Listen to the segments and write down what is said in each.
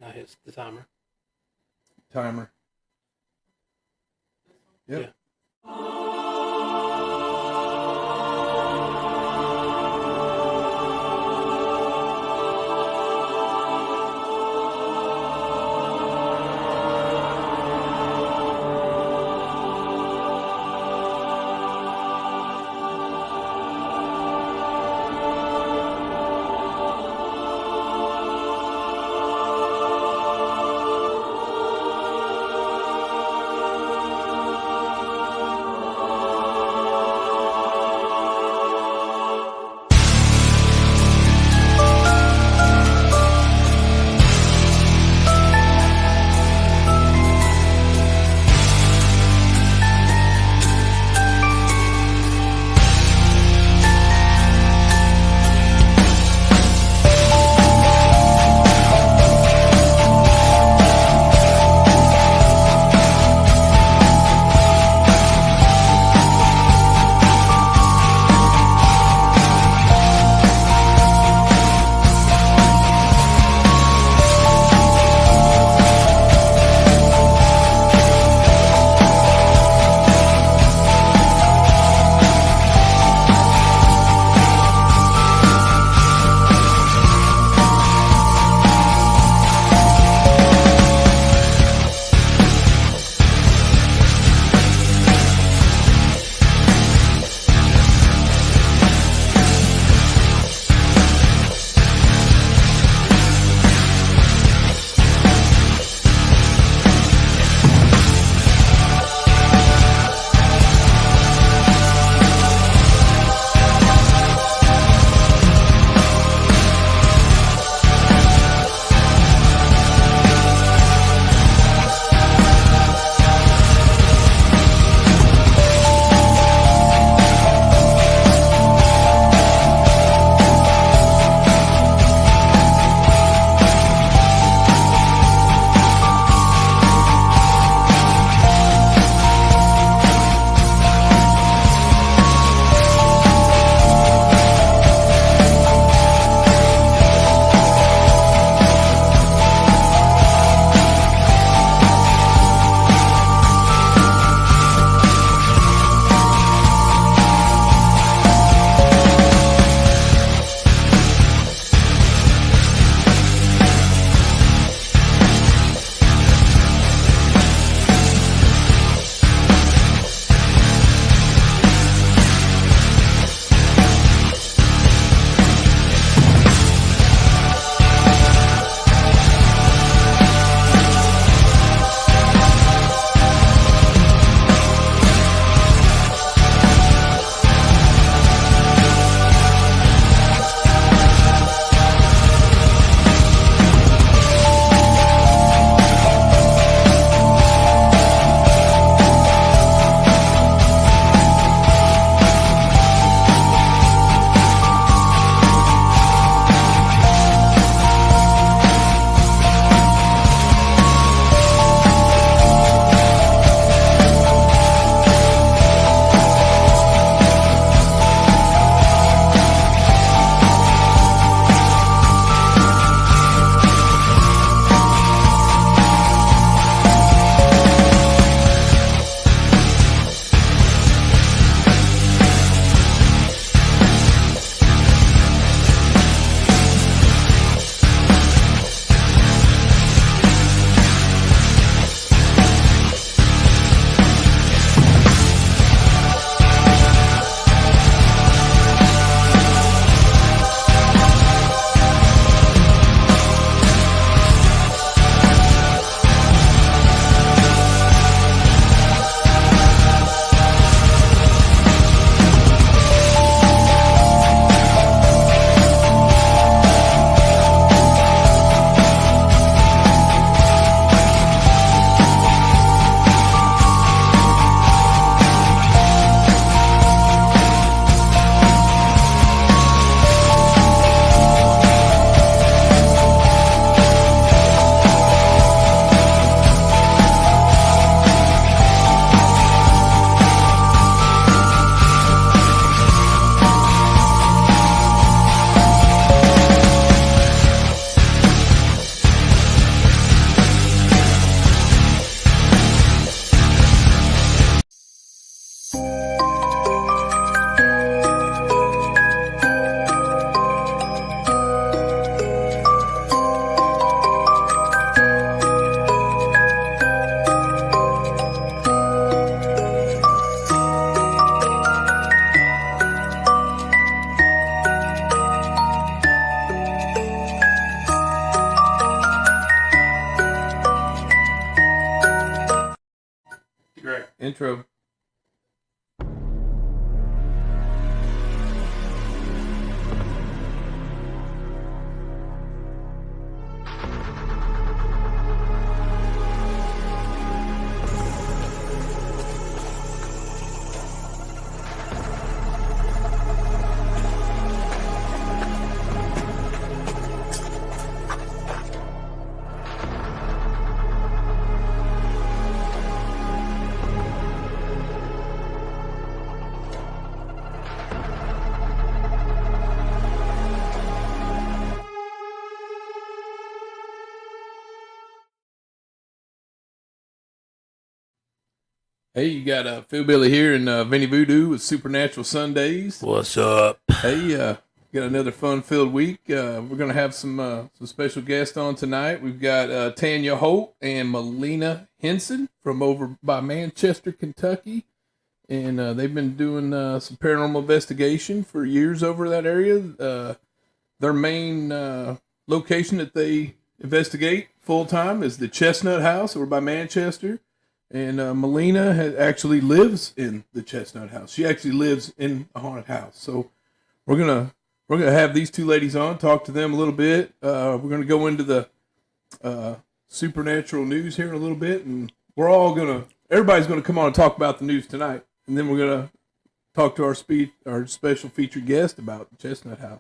Now hits the timer. Timer. Yep. Yeah. Intro. Hey, you got Phil Billy here and Vinny Voodoo with Supernatural Sundays. What's up? Hey, got another fun-filled week. We're gonna have some special guests on tonight. We've got Tanya Holt and Melena Henson from over by Manchester, Kentucky, and they've been doing some paranormal investigation for years over that area. Their main location that they investigate full time is the Chestnut House over by Manchester. And Melena actually lives in the Chestnut House. She actually lives in a haunted house. So we're gonna have these two ladies on, talk to them a little bit. We're gonna go into the supernatural news here in a little bit, and everybody's gonna come on and talk about the news tonight, and then we're gonna talk to our special featured guest about the Chestnut House.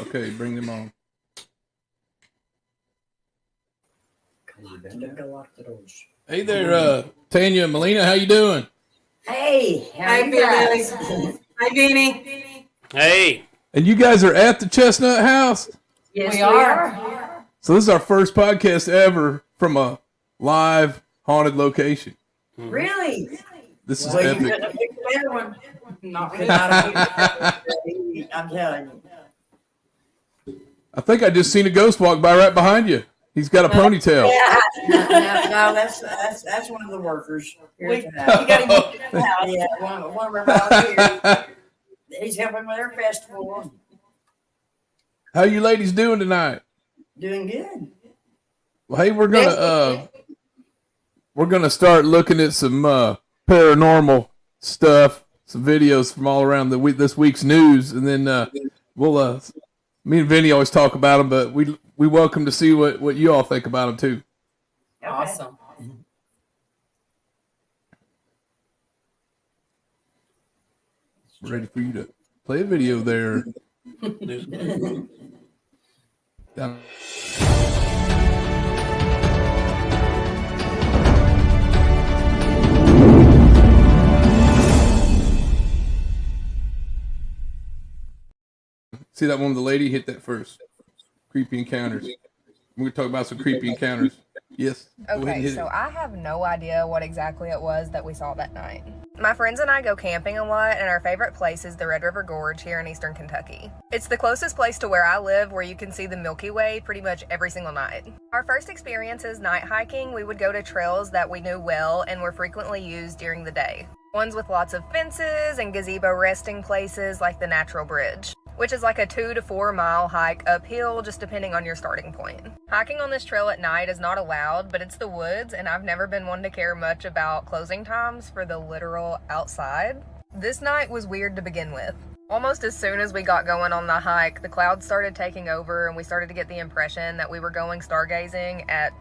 Okay, bring them on. Hey there, Tanya and Melena, how you doing? Hey, Hi, Billy. Hi, Beanie. Hey. And you guys are at the Chestnut House? Yes, We are. So this is our first podcast ever from a live haunted location. Really? This is Well, you epic. couldn't have picked a better one. Not Could really. not have picked a better one. I'm telling you. I think I just seen a ghost walk by right behind you. He's got a ponytail. Yeah, no, that's one of the workers here We tonight. got him up in the house. Yeah, one of our volunteers. He's helping with our festival. How you ladies doing tonight? Doing good. Well, hey, we're gonna start looking at some paranormal stuff, some videos from all around this week's news, and then we'll me and Vinny always talk about them, but we welcome to see what you all think about them too. Awesome. We're ready for you to play a video there. Down. See that one with the lady? Hit that first. Creepy encounters. We're going to talk about some creepy encounters. Yes. Go ahead and Okay, hit so it. I have no idea what exactly it was that we saw that night. My friends and I go camping a lot, and our favorite place is the Red River Gorge here in eastern Kentucky. It's the closest place to where I live where you can see the Milky Way pretty much every single night. Our first experiences night hiking, we would go to trails that we knew well and were frequently used during the day. Ones with lots of fences and gazebo resting places like the Natural Bridge, which is like a 2 to 4 mile hike uphill just depending on your starting point. Hiking on this trail at night is not allowed, but it's the woods and I've never been one to care much about closing times for the literal outside. This night was weird to begin with. Almost as soon as we got going on the hike, the clouds started taking over and we started to get the impression that we were going stargazing at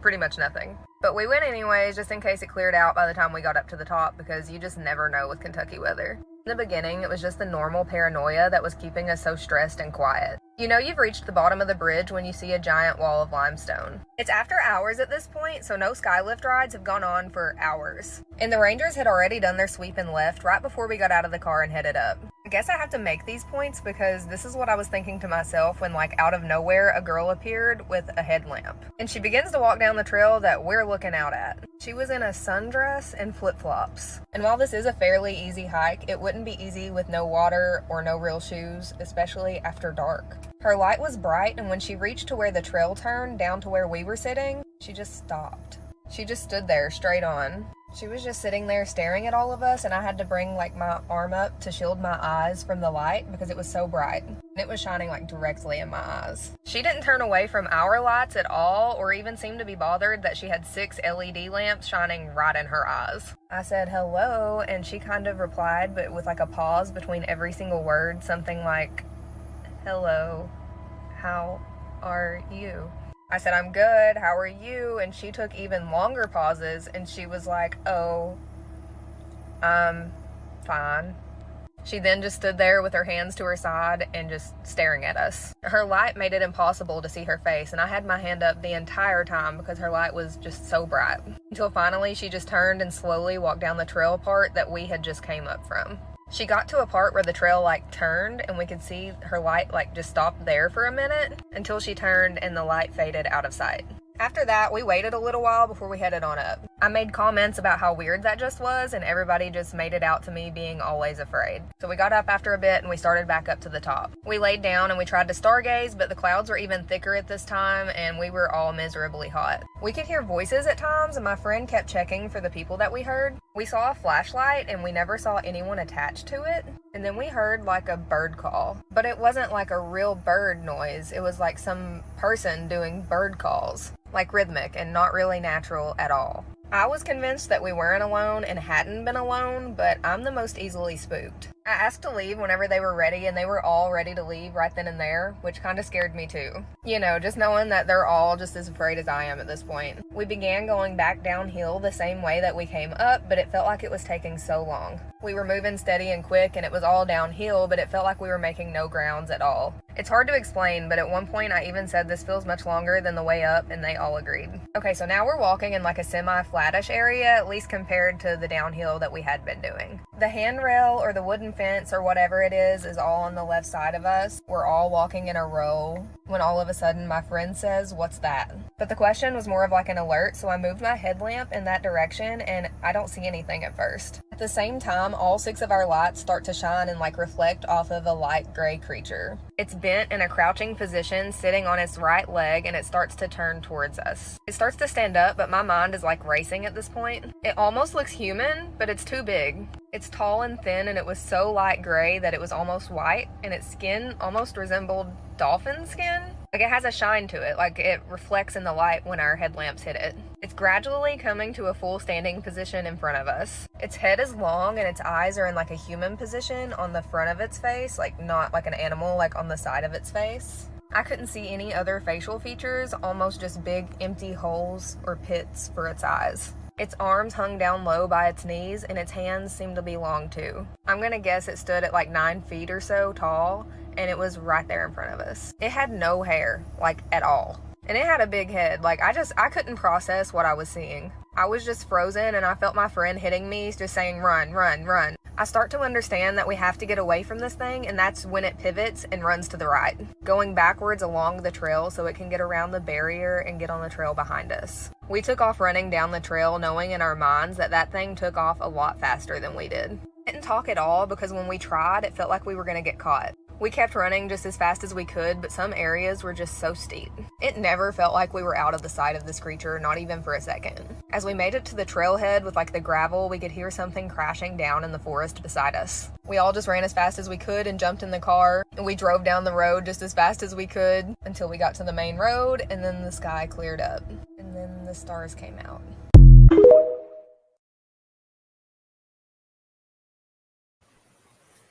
pretty much nothing. But we went anyways, just in case it cleared out by the time we got up to the top, because you just never know with Kentucky weather. In the beginning, it was just the normal paranoia that was keeping us so stressed and quiet. You know you've reached the bottom of the bridge when you see a giant wall of limestone. It's after hours at this point, so no skylift rides have gone on for hours. And the rangers had already done their sweep and left right before we got out of the car and headed up. I guess I have to make these points because this is what I was thinking to myself when, like, out of nowhere, a girl appeared with a headlamp. And she begins to walk down the trail that we're looking out at. She was in a sundress and flip-flops. And while this is a fairly easy hike, it wouldn't be easy with no water or no real shoes, especially after dark. Her light was bright, and when she reached to where the trail turned down to where we were sitting, She just stopped. She just stood there straight on. She was just sitting there staring at all of us, and I had to bring like my arm up to shield my eyes from the light because it was so bright. And it was shining like directly in my eyes. She didn't turn away from our lights at all or even seem to be bothered that she had 6 LED lamps shining right in her eyes. I said hello, and she kind of replied, but with like a pause between every single word, something like, hello, how are you? I said, I'm good, how are you? And she took even longer pauses, and she was like, oh, I'm fine. She then just stood there with her hands to her side and just staring at us. Her light made it impossible to see her face, and I had my hand up the entire time because her light was just so bright. Until finally she just turned and slowly walked down the trail part that we had just came up from. She got to a part where the trail like turned and we could see her light like just stopped there for a minute until she turned and the light faded out of sight. After that, we waited a little while before we headed on up. I made comments about how weird that just was, and everybody just made it out to me being always afraid. So we got up after a bit and we started back up to the top. We laid down and we tried to stargaze, but the clouds were even thicker at this time and we were all miserably hot. We could hear voices at times, and my friend kept checking for the people that we heard. We saw a flashlight and we never saw anyone attached to it. And then we heard like a bird call, but it wasn't like a real bird noise. It was like some person doing bird calls, like rhythmic and not really natural at all. I was convinced that we weren't alone and hadn't been alone, but I'm the most easily spooked. I asked to leave whenever they were ready, and they were all ready to leave right then and there, which kind of scared me too. You know, just knowing that they're all just as afraid as I am at this point. We began going back downhill the same way that we came up, but it felt like it was taking so long. We were moving steady and quick, and it was all downhill, but it felt like we were making no grounds at all. It's hard to explain, but at one point I even said this feels much longer than the way up, and they all agreed. Okay, so now we're walking in like a semi-flattish area, at least compared to the downhill that we had been doing. The handrail or the wooden fence or whatever it is all on the left side of us. We're all walking in a row when all of a sudden my friend says, "What's that?" But the question was more of like an alert, so I moved my headlamp in that direction and I don't see anything at first. At the same time, all 6 of our lights start to shine and like reflect off of a light gray creature. It's bent in a crouching position, sitting on its right leg, and it starts to turn towards us. It starts to stand up, but my mind is like racing at this point. It almost looks human, but it's too big. It's tall and thin, and it was so light gray that it was almost white, and its skin almost resembled dolphin skin. Like it has a shine to it, like it reflects in the light when our headlamps hit it. It's gradually coming to a full standing position in front of us. Its head is long and its eyes are in like a human position on the front of its face, like not like an animal, like on the side of its face. I couldn't see any other facial features, almost just big empty holes or pits for its eyes. Its arms hung down low by its knees, and its hands seemed to be long too. I'm gonna guess it stood at like 9 feet or so tall, and it was right there in front of us. It had no hair, like at all. And it had a big head. Like I couldn't process what I was seeing. I was just frozen, and I felt my friend hitting me, just saying, "Run, run, run." I start to understand that we have to get away from this thing, and that's when it pivots and runs to the right, going backwards along the trail so it can get around the barrier and get on the trail behind us. We took off running down the trail, knowing in our minds that that thing took off a lot faster than we did. It didn't talk at all because when we tried, it felt like we were going to get caught. We kept running just as fast as we could, but some areas were just so steep. It never felt like we were out of the sight of this creature, not even for a second. As we made it to the trailhead with like the gravel, we could hear something crashing down in the forest beside us. We all just ran as fast as we could and jumped in the car, and we drove down the road just as fast as we could until we got to the main road, and then the sky cleared up, and then the stars came out.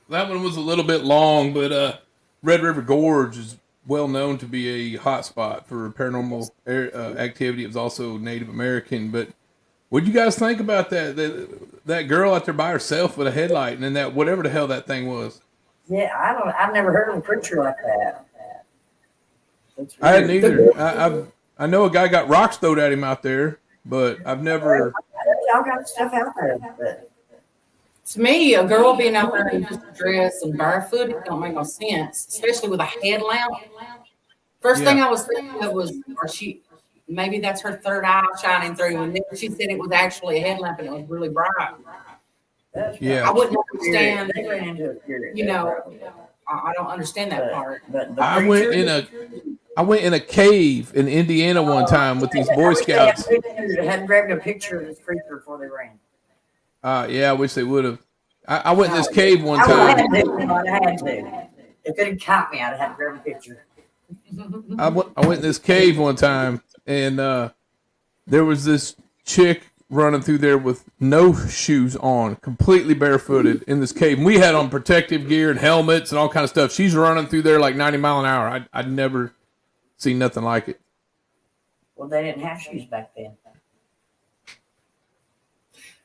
That one was a little bit long, but Red River Gorge is well known to be a hot spot for paranormal activity. It was also Native American. But what do you guys think about that girl out there by herself with a headlight and then that whatever the hell that thing was? Yeah, I've never heard of a creature like that. I hadn't either. I know a guy got rocks thrown at him out there, but I've never. Y'all got stuff out there, but To me, a girl being out there in just a dress and barefoot, it don't make no sense, especially with a headlamp. First thing I was thinking of was, maybe that's her third eye shining through, and then she said it was actually a headlamp and it was really bright. Yeah. I wouldn't understand, they ran into a spirit. you know, I don't understand that part. But I I went in a cave in Indiana one time with these Boy Scouts. They hadn't grabbed a picture of this creature before they ran. Yeah, I wish they would have. I went in this cave one time. I had to. If it had caught me, I'd have had to grab a picture. I went in this cave one time, and there was this chick running through there with no shoes on, completely barefooted in this cave. And we had on protective gear and helmets and all kind of stuff. She's running through there like 90 miles an hour. I'd never seen nothing like it. Well, they didn't have shoes back then.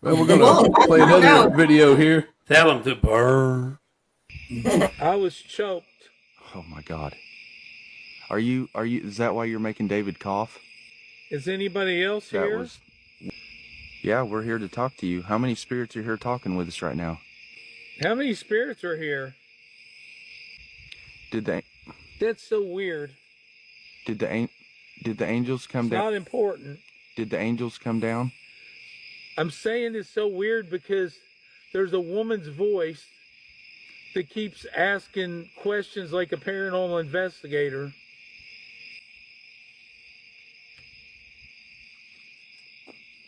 Well, we're going to play another video here. Tell them to burn. I was choked. Oh my God. Are you, is that why you're making David cough? Is anybody else here? Yeah, we're here to talk to you. How many spirits are here talking with us right now? How many spirits are here? That's so weird. Did the angels come down? Not important. Did the angels come down? I'm saying it's so weird because there's a woman's voice that keeps asking questions like a paranormal investigator.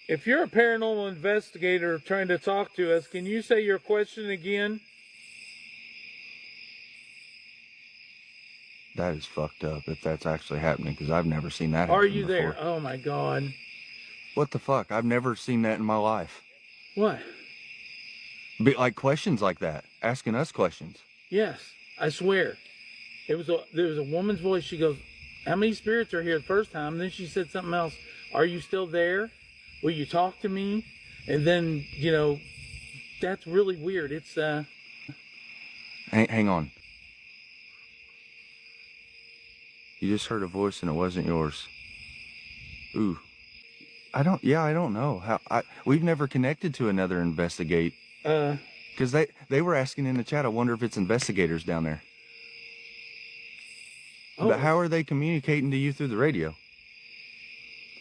If you're a paranormal investigator trying to talk to us, can you say your question again? That is fucked up if that's actually happening, because I've never seen that happen Are you before. there? Oh my God. What the fuck? I've never seen that in my life. What? Like questions like that, asking us questions. Yes, I swear. There was a woman's voice. She goes, "How many spirits are here?" The first time. And then she said something else. "Are you still there? Will you talk to me?" And then, that's really weird. It's Hang on. You just heard a voice and it wasn't yours. Ooh. I don't know how. We've never connected to another investigate. Because they were asking in the chat, I wonder if it's investigators down there. Oh. But how are they communicating to you through the radio?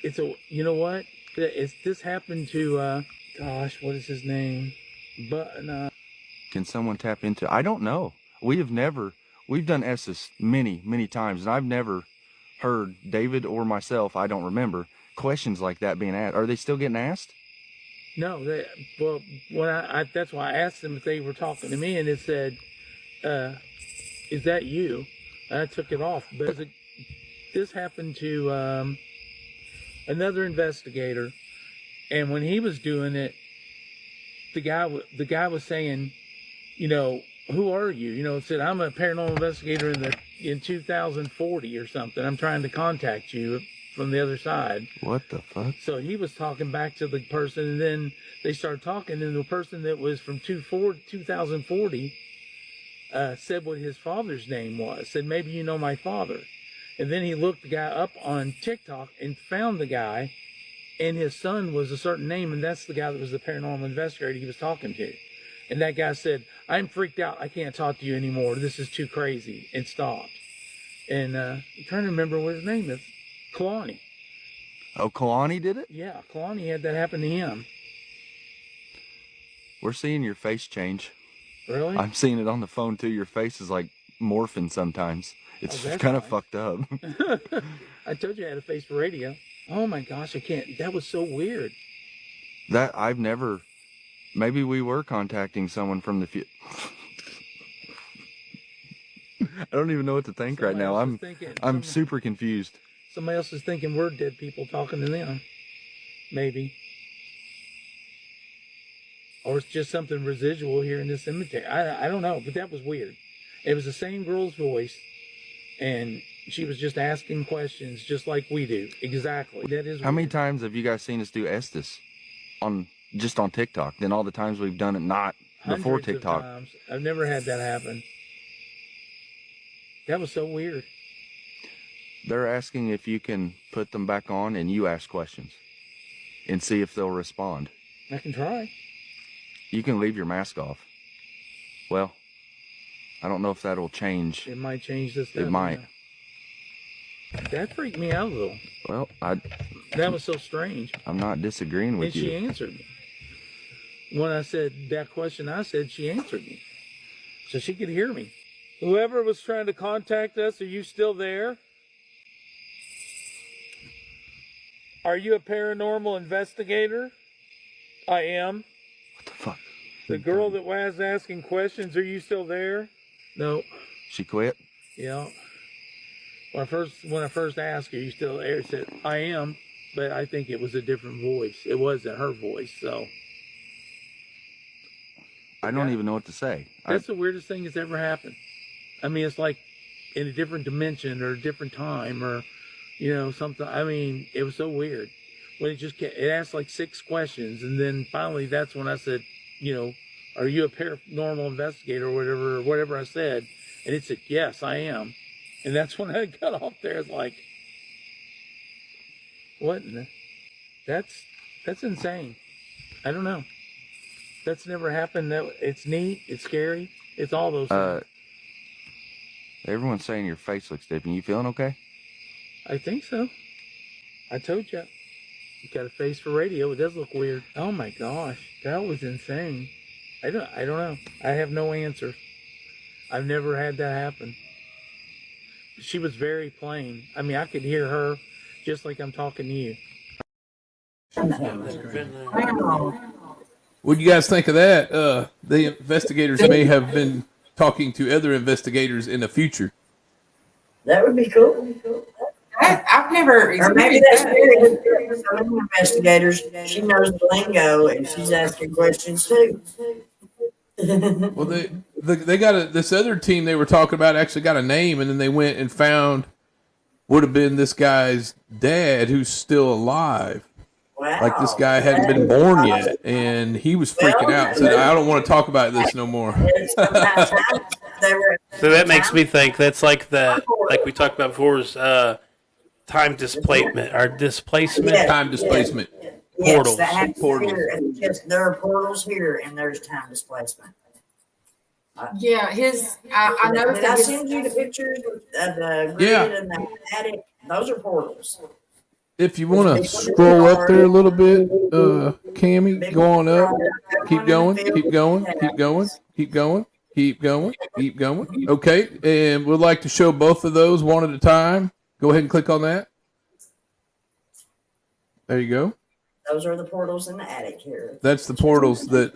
You know what? This happened to, what is his name? Can someone tap into? I don't know. We've done Esses many, many times, and I've never heard David or myself, I don't remember, questions like that being asked. Are they still getting asked? No, that's why I asked them if they were talking to me, and it said, "Is that you?" And I took it off, but this happened to another investigator, and when he was doing it, the guy was saying, "Who are you?" It said, "I'm a paranormal investigator in 2040 or something. I'm trying to contact you from the other side." What the fuck? So he was talking back to the person, and then they started talking, and the person that was from 2040 said what his father's name was. Said, "Maybe you know my father." And then he looked the guy up on TikTok and found the guy, and his son was a certain name, and that's the guy that was the paranormal investigator he was talking to. And that guy said, "I'm freaked out. I can't talk to you anymore. This is too crazy," and stopped. And I'm trying to remember what his name is. Kalani. Oh, Kalani did it? Yeah, Kalani had that happen to him. We're seeing your face change. Really? I'm seeing it on the phone too. Your face is like morphing sometimes. It's kind of fucked up. I told you I had a face for radio. Oh my gosh, I can't. That was so weird. That I've never. Maybe we were contacting someone from the future. I don't even know what to think right now. I'm super confused. Somebody else is thinking we're dead people talking to them. Maybe. Or it's just something residual here in this cemetery. I don't know, but that was weird. It was the same girl's voice, and she was just asking questions just like we do. Exactly. That is. How many times have you guys seen us do Estes on TikTok? Then all the times we've done it not before Hundreds of TikTok. times. I've never had that happen. That was so weird. They're asking if you can put them back on and you ask questions and see if they'll respond. I can try. You can leave your mask off. Well, I don't know if that'll change. It might change this. It might. That freaked me out a little. Well, That was so strange. I'm not disagreeing with And you. she answered me. When I said that question, she answered me. So she could hear me. Whoever was trying to contact us, are you still there? Are you a paranormal investigator? I am. What the fuck? The girl that was asking questions, are you still there? No. She quit? Yeah. When I first asked her, you still there? I said, I am, but I think it was a different voice. It wasn't her voice, so. I don't even know what to say. That's the weirdest thing that's ever happened. I mean, it's like in a different dimension or a different time or, something. I mean, it was so weird. When it asked like 6 questions, and then finally that's when I said, are you a paranormal investigator or whatever I said. And it said, yes, I am. And that's when I got off there. It's like, what? That's insane. I don't know. That's never happened. It's neat. It's scary. It's all those things. Everyone's saying your face looks different. You feeling okay? I think so. I told you. You got a face for radio. It does look weird. Oh my gosh, that was insane. I don't know. I have no answer. I've never had that happen. She was very plain. I mean, I could hear her just like I'm talking to you. What do you guys think of that? The investigators may have been talking to other investigators in the future. That would be cool. I've never Or maybe that's experienced weird. Some investigators, she knows the lingo and she's asking questions too. Well, they got this other team they were talking about actually got a name, and then they went and found would have been this guy's dad who's still alive. Wow. Like this guy hadn't been born yet, and he was freaking out and said, I don't want to talk about this no more. So that makes me think that's like we talked about before, is time displacement or displacement. Yeah. Time displacement. Portals. Yes, that happens Portals. here. And just, there are portals here, and there's time displacement. Yeah, I noticed Did I that send you the pictures of the grid Yeah. and the attic? Those are portals. If you want to scroll up there a little bit, Cammy, go on up. Keep going, keep going, keep going, keep going, keep going, keep going. Okay, and we'd like to show both of those one at a time. Go ahead and click on that. There you go. Those are the portals in the attic here. That's the portals that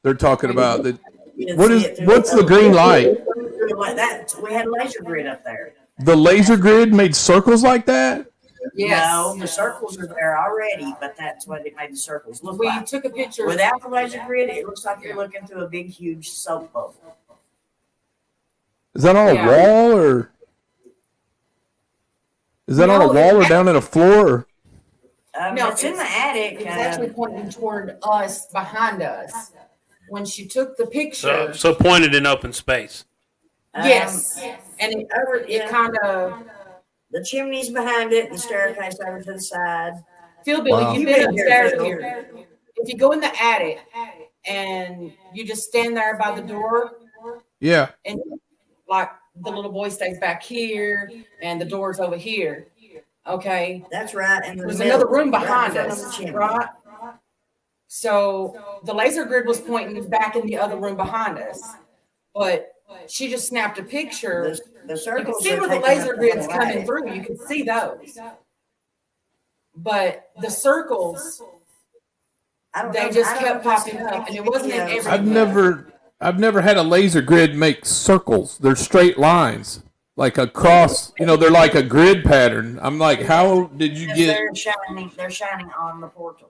they're talking about. That You can what see is it through what's the green light? Like that. We had laser grid up there. The laser grid made circles like that? yes. No, the circles are there already, but that's what it made the circles look We like. took a picture. Without the laser grid, it looks like you're looking through a big, huge soap bubble. Is that on a Yeah. wall or is that on a No, wall or down in a floor? No, It's in the attic. It was actually pointing toward us, behind us. When she took the picture, So pointed in open space. yes, and it kind of. The chimney's behind it, the staircase over to the side. Phil, Billy, Wow. you've been upstairs here. If you go in the attic and you just stand there by the door, Yeah. and like the little boy stays back here and the door's over here. Okay. That's right. And There's another room behind right in front of us, the chimney. right? So the laser grid was pointing back in the other room behind us, but she just snapped a picture. The You circles can see are where the taking laser up grid's whole coming attic. through. You can see those. But the circles, I don't they know- just I don't kept know if popping you've up, seen and it wasn't in videos. every- I've never had a laser grid make circles. They're straight lines. Like a cross, they're like a grid pattern. I'm like, how did you Because get they're shining on the portal.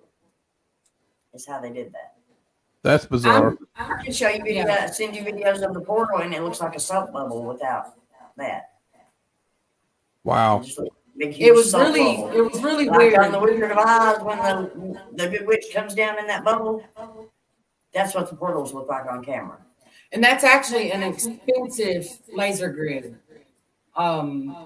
Is how they did that. that's bizarre. I can show you videos, send you videos of the portal, and it looks like a soap bubble without that. Wow. Just a big, huge It was soap really, bubble. it was really Like weird. on the Wizard of Oz, when the good witch comes down in that bubble, that's what the portals look like on camera. And that's actually an expensive laser grid. I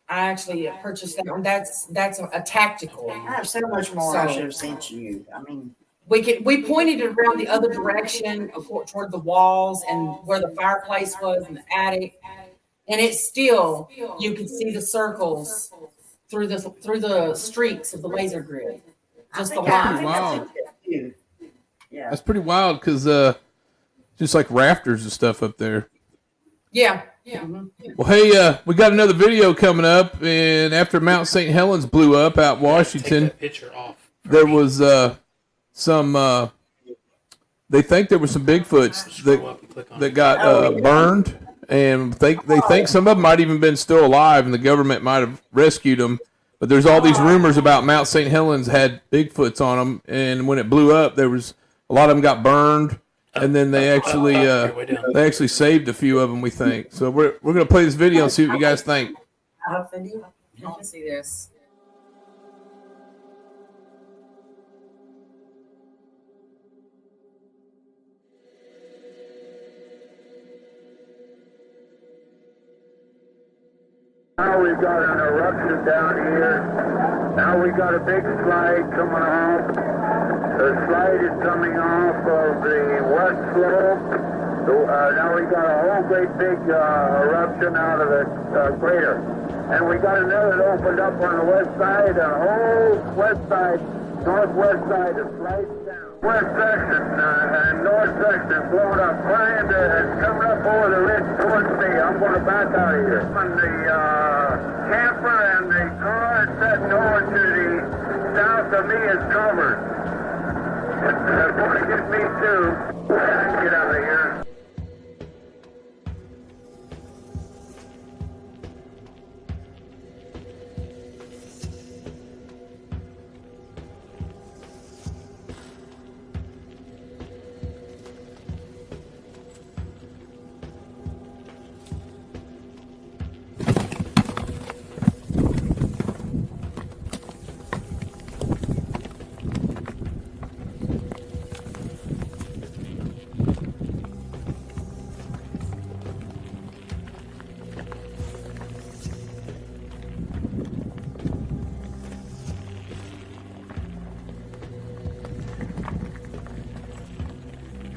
actually purchased that one. That's a tactical. I have so much more I So- should have sent you. I mean, We pointed it around the other direction toward the walls and where the fireplace was in the attic, and it's still you could see the circles through the streaks of the laser grid, just the I line. think Wow. that's it too. Yeah. That's pretty wild because just like rafters and stuff up there. Yeah, Well, hey, we got another video coming up, and after Mount St. Helens blew up out in Washington, Take that picture off. there was some. They think there were some Bigfoots that got burned, and they think some of them might even been still alive, and the government might have rescued them. But there's all these rumors about Mount St. Helens had Bigfoots on them, and when it blew up, there was a lot of them got burned, and then they actually saved a few of them. We think so. We're gonna play this video and see what you guys think. I hope they do. I want to see this. Now we've got an eruption down here. Now we got a big slide coming off. The slide is coming off of the west slope. Now we got a whole great big eruption out of the crater. And we got another that opened up on the west side. The whole west side, northwest side is slides down. West section and north section blowing up, flying and coming up over the ridge towards me. I'm going to back out of here. And the camper and the car sitting over to the south of me is covered. They're going to get me too. Get out of here.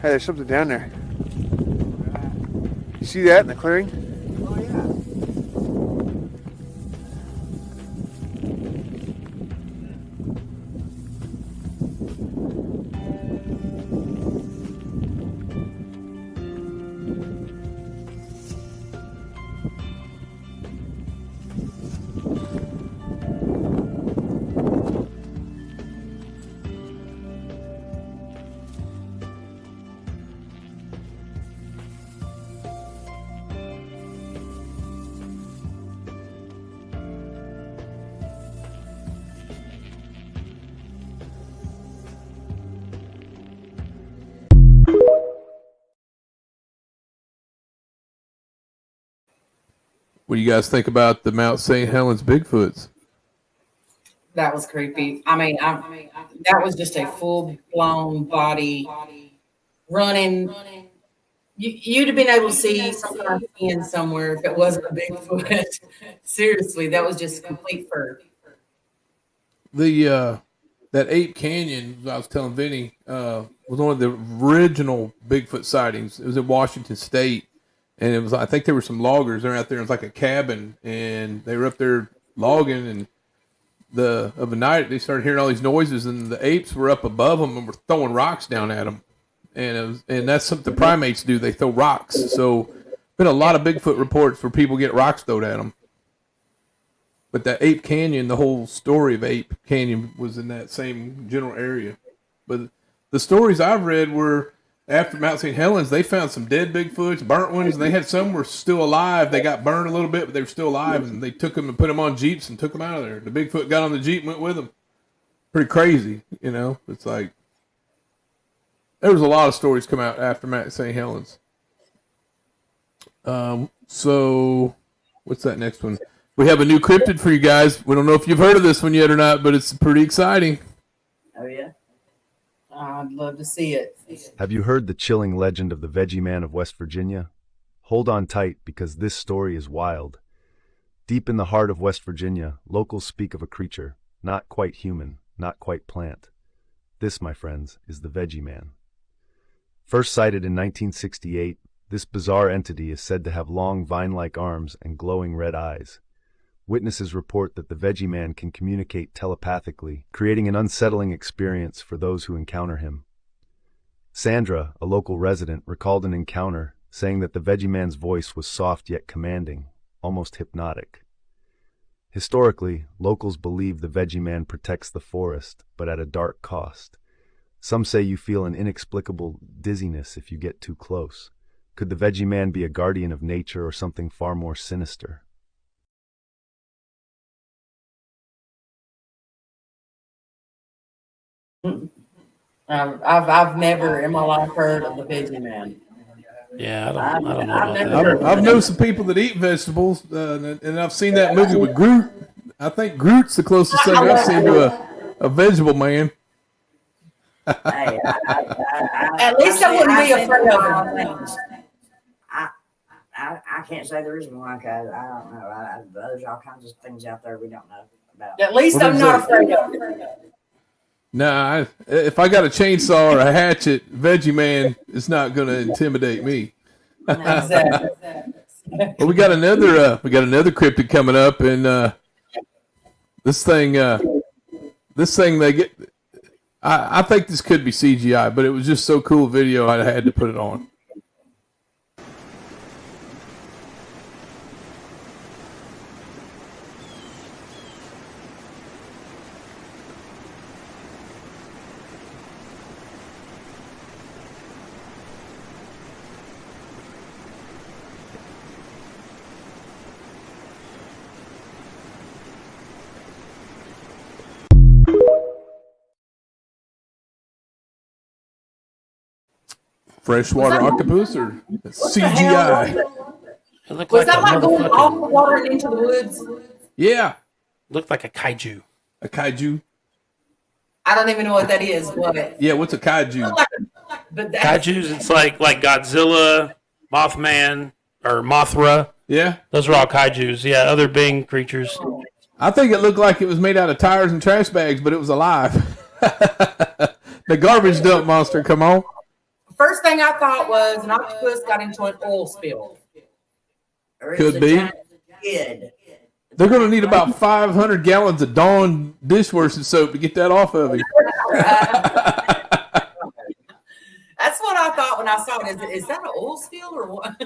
Hey, there's something down there. You see that in the clearing? Oh, yeah. What do you guys think about the Mount St. Helens Bigfoots? That was creepy. I mean, that was just a full blown body running. You'd have been able to see some kind of skin somewhere if it wasn't a Bigfoot. Seriously, that was just complete fur. The that Ape Canyon, I was telling Vinny, was one of the original Bigfoot sightings. It was in Washington State, and it was, I think there were some loggers. They're out there. It was like a cabin, and they were up there logging, and of a night they started hearing all these noises, and the apes were up above them and were throwing rocks down at them. And that's something the primates do. They throw rocks. So been a lot of Bigfoot reports where people get rocks thrown at them. But that Ape Canyon, the whole story of Ape Canyon was in that same general area. But the stories I've read were after Mount St. Helens, they found some dead Bigfoots, burnt ones, and they had some were still alive. They got burned a little bit, but they were still alive, and they took them and put them on Jeeps and took them out of there. The Bigfoot got on the Jeep and went with them. Pretty crazy, you know? It's like, there was a lot of stories come out after Mount St. Helens. So, what's that next one? We have a new cryptid for you guys. We don't know if you've heard of this one yet or not, but it's pretty exciting. Oh, yeah? I'd love to see it. Have you heard the chilling legend of the Veggie Man of West Virginia? Hold on tight, because this story is wild. Deep in the heart of West Virginia, locals speak of a creature, not quite human, not quite plant. This, my friends, is the Veggie Man. First sighted in 1968, this bizarre entity is said to have long vine-like arms and glowing red eyes. Witnesses report that the Veggie Man can communicate telepathically, creating an unsettling experience for those who encounter him. Sandra, a local resident, recalled an encounter, saying that the Veggie Man's voice was soft yet commanding, almost hypnotic. Historically, locals believe the Veggie Man protects the forest, but at a dark cost. Some say you feel an inexplicable dizziness if you get too close. Could the Veggie Man be a guardian of nature or something far more sinister? I've never in my life heard of the Veggie Man. Yeah, I don't know about that. I've known some people that eat vegetables, and I've seen that movie with Groot. I think Groot's the closest thing I've seen to a vegetable man. Hey, At least I wouldn't be afraid of him. I can't say there isn't one because I don't know. There's all kinds of things out there we don't know about. At least I'm not afraid of him. Nah, if I got a chainsaw or a hatchet, Veggie Man is not going to intimidate me. Exactly. Well, we got another cryptid coming up, and this thing they get. I think this could be CGI, but it was just so cool video I had to put it on. Freshwater octopus or CGI? It looked Was like that a like going off the motherfucking. water and into the woods? Yeah, Looked like a kaiju. a kaiju. I don't even know what that is, but Yeah, what's a kaiju? but that, Kaiju's, it's like Godzilla, Mothman, or Mothra. Yeah, Those are all kaijus. Yeah, other being creatures. I think it looked like it was made out of tires and trash bags, but it was alive. The garbage dump monster, come on. first thing I thought was an octopus got into an oil spill. Or it's Could a be. giant kid. They're going to need about 500 gallons of Dawn dishwashing soap to get that off of him. That's what I thought when I saw it. Is that an oil spill or what?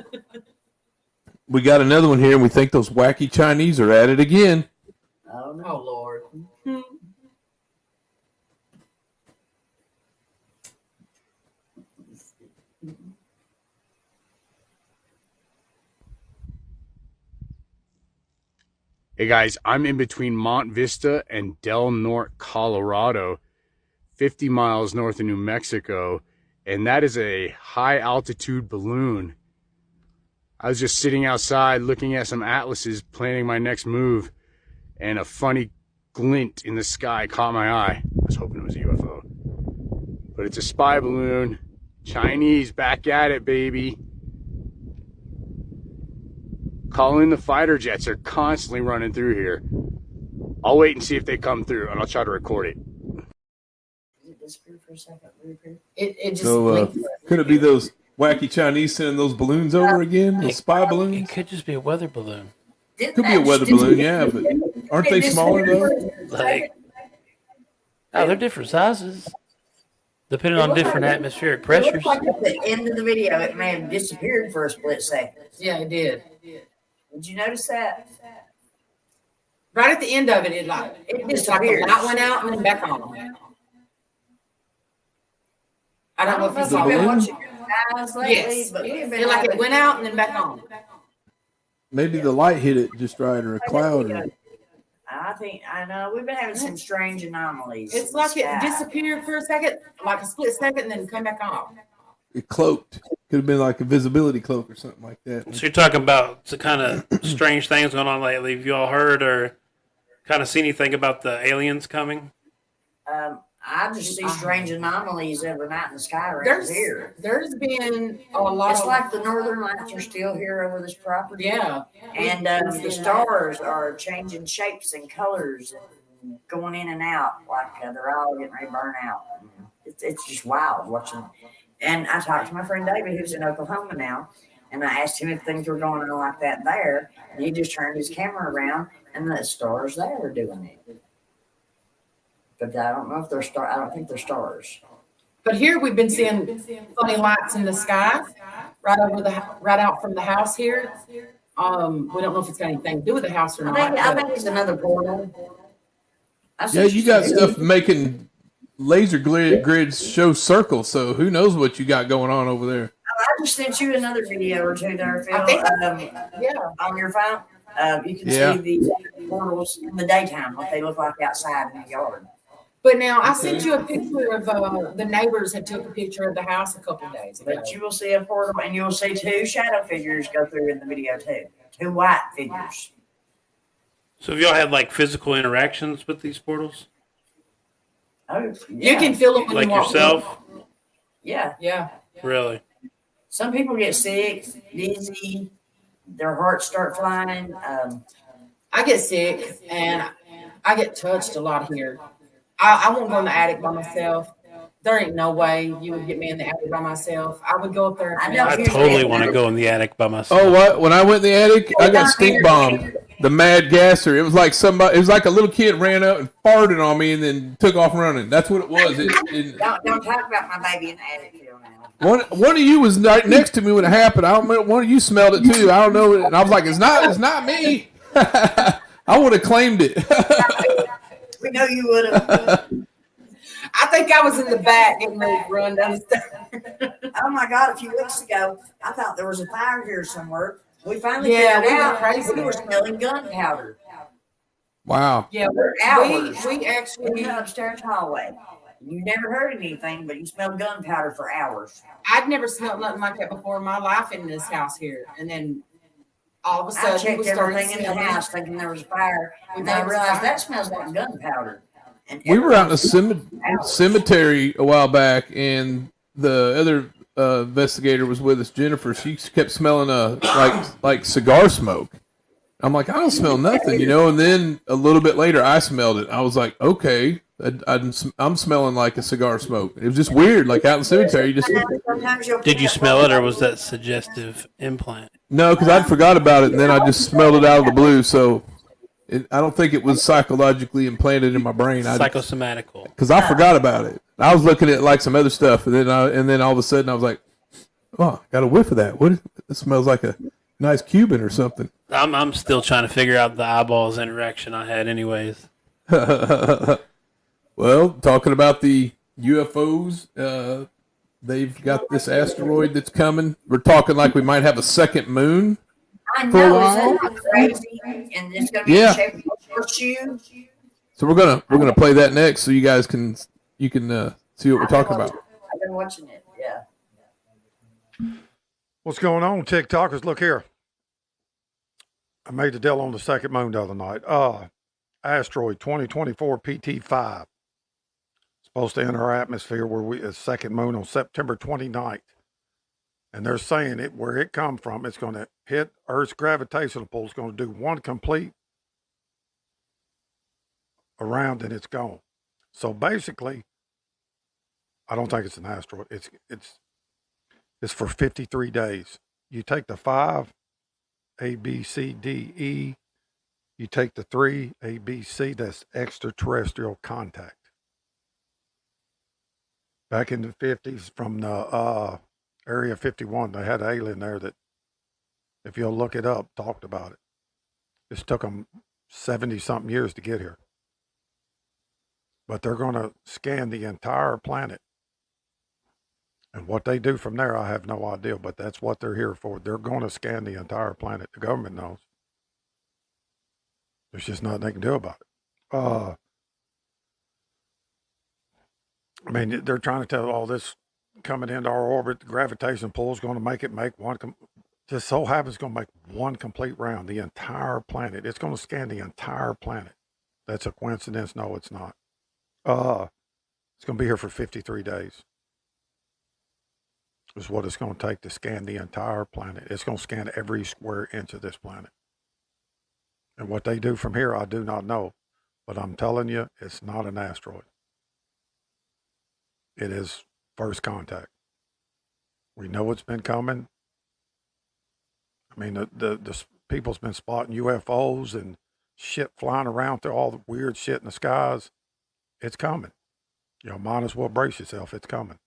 We got another one here, and we think those wacky Chinese are at it again. Oh no. Oh Lord. Hey guys, I'm in between Mont Vista and Del Norte, Colorado, 50 miles north of New Mexico, and that is a high altitude balloon. I was just sitting outside looking at some atlases, planning my next move, and a funny glint in the sky caught my eye. I was hoping it was a UFO. But it's a spy balloon. Chinese, back at it, baby. Call in the fighter jets. They're constantly running through here. I'll wait and see if they come through, and I'll try to record it. Did it disappear for a second? Reappear? It just So blinked. could it be those wacky Chinese sending those balloons over again? Those spy It balloons? could just be a weather balloon. Could be a weather balloon, yeah, but aren't they smaller though? Like, oh, they're different sizes, depending on different atmospheric pressures. Like at the end of the video, it may have disappeared for a split second. Yeah, it did. Did you notice that? Right at the end of it, it just like the light went out and then back on. I don't know if you I've saw been balloon? that. watching your guys lately, Yes, but we've been it like it having- went out and then back on. Maybe the light hit it just right, or a cloud. Or... I know we've been having some strange anomalies. It's in like the it sky. disappeared for a second, like a split second, and then come back on. It cloaked. Could have been like a visibility cloak or something like that. So you're talking about the kind of strange things going on lately. Have you all heard or kind of seen anything about the aliens coming? I just see strange anomalies every night in the sky around here. There's been a lot It's of like the northern lights are still here over this property. yeah. And the stars are changing shapes and colors and going in and out like they're all getting ready to burn out. It's just wild watching. And I talked to my friend David, who's in Oklahoma now, and I asked him if things were going on like that there. And he just turned his camera around, and the stars there are doing it. But I don't know if they're I don't think they're stars. But here we've been seeing funny lights in the sky right out from the house here. We don't know if it's got anything to do with the house or not. I think it's another portal. Yeah, you got stuff making laser grids show circles, so who knows what you got going on over there. I just sent you another video or two there, Phil. On your phone. You can see the portals in the daytime, what they look like outside in the yard. But now I sent you a picture of the neighbors had took a picture of the house a couple of days ago. But you will see a portal, and you will see two shadow figures go through in the video too. Two white figures. So have y'all had like physical interactions with these portals? Oh, you can feel them when like you walk yourself. Yeah. Really? Some people get sick, dizzy, their hearts start flying. I get sick and I get touched a lot here. I won't go in the attic by myself. There ain't no way you would get me in the attic by myself. I would go up there. I totally want to go in the attic by myself. Oh, what? When I went in the attic, I got stink bombed. The mad gasser. It was like somebody. It was like a little kid ran up and farted on me and then took off running. That's what it was. Don't talk about my baby in the attic. Now. One of you was right next to me when it happened. I don't know. One of you smelled it too. I don't know. And I was like, it's not me. I would have claimed it. We know you would have. I think I was in the back getting ready to run down the stairs. Oh my God! A few weeks ago, I thought there was a fire here somewhere. We finally figured out crazy. We were smelling gunpowder. Wow. Yeah, we actually in the upstairs hallway. You never heard anything, but you smelled gunpowder for hours. I'd never smelled nothing like that before in my life in this house here, and then all of a sudden, I checked everything in the house thinking there was a fire, and then I realized that smells like gunpowder. We were out in a cemetery a while back, and the other investigator was with us, Jennifer. She kept smelling like cigar smoke. I'm like, I don't smell nothing, And then a little bit later, I smelled it. I was like, okay, I'm smelling like a cigar smoke. It was just weird, like out in the cemetery. Did you smell it, or was that suggestive implant? No, because I'd forgot about it, and then I just smelled it out of the blue. So I don't think it was psychologically implanted in my brain. Psychosomatical. Because I forgot about it. I was looking at like some other stuff, and then all of a sudden I was like, "Oh, got a whiff of that. What? It smells like a nice Cuban or something." I'm still trying to figure out the eyeballs interaction I had, anyways. Well, talking about the UFOs, they've got this asteroid that's coming. We're talking like we might have a second moon. I know, isn't that crazy? And it's going to be in the shape of a horseshoe. So we're gonna play that next, so you guys can see what we're talking about. I've been watching it. Yeah. What's going on, TikTokers? Look here. I made the deal on the second moon the other night. Asteroid 2024 PT5. Supposed to enter our atmosphere where a second moon on September 29th. And they're saying where it come from, it's going to hit Earth's gravitational pull. It's going to do one complete around and it's gone. So basically, I don't think it's an asteroid. It's for 53 days. You take the 5, A, B, C, D, E. You take the 3, A, B, C. That's extraterrestrial contact. Back in the 50s, from the Area 51, they had an alien there that, if you'll look it up, talked about it. It took them 70-something years to get here. But they're going to scan the entire planet. And what they do from there, I have no idea, but that's what they're here for. They're going to scan the entire planet. The government knows. There's just nothing they can do about it. I mean, they're trying to tell all this coming into our orbit, the gravitation pull is going to make one, just so happens it's going to make one complete round, the entire planet. It's going to scan the entire planet. That's a coincidence? No, it's not. It's going to be here for 53 days. Is what it's going to take to scan the entire planet. It's going to scan every square inch of this planet. And what they do from here, I do not know. But I'm telling you, it's not an asteroid. It is first contact. We know it's been coming. I mean, the people's been spotting UFOs and shit flying around through all the weird shit in the skies. It's coming. Might as well brace yourself. It's coming.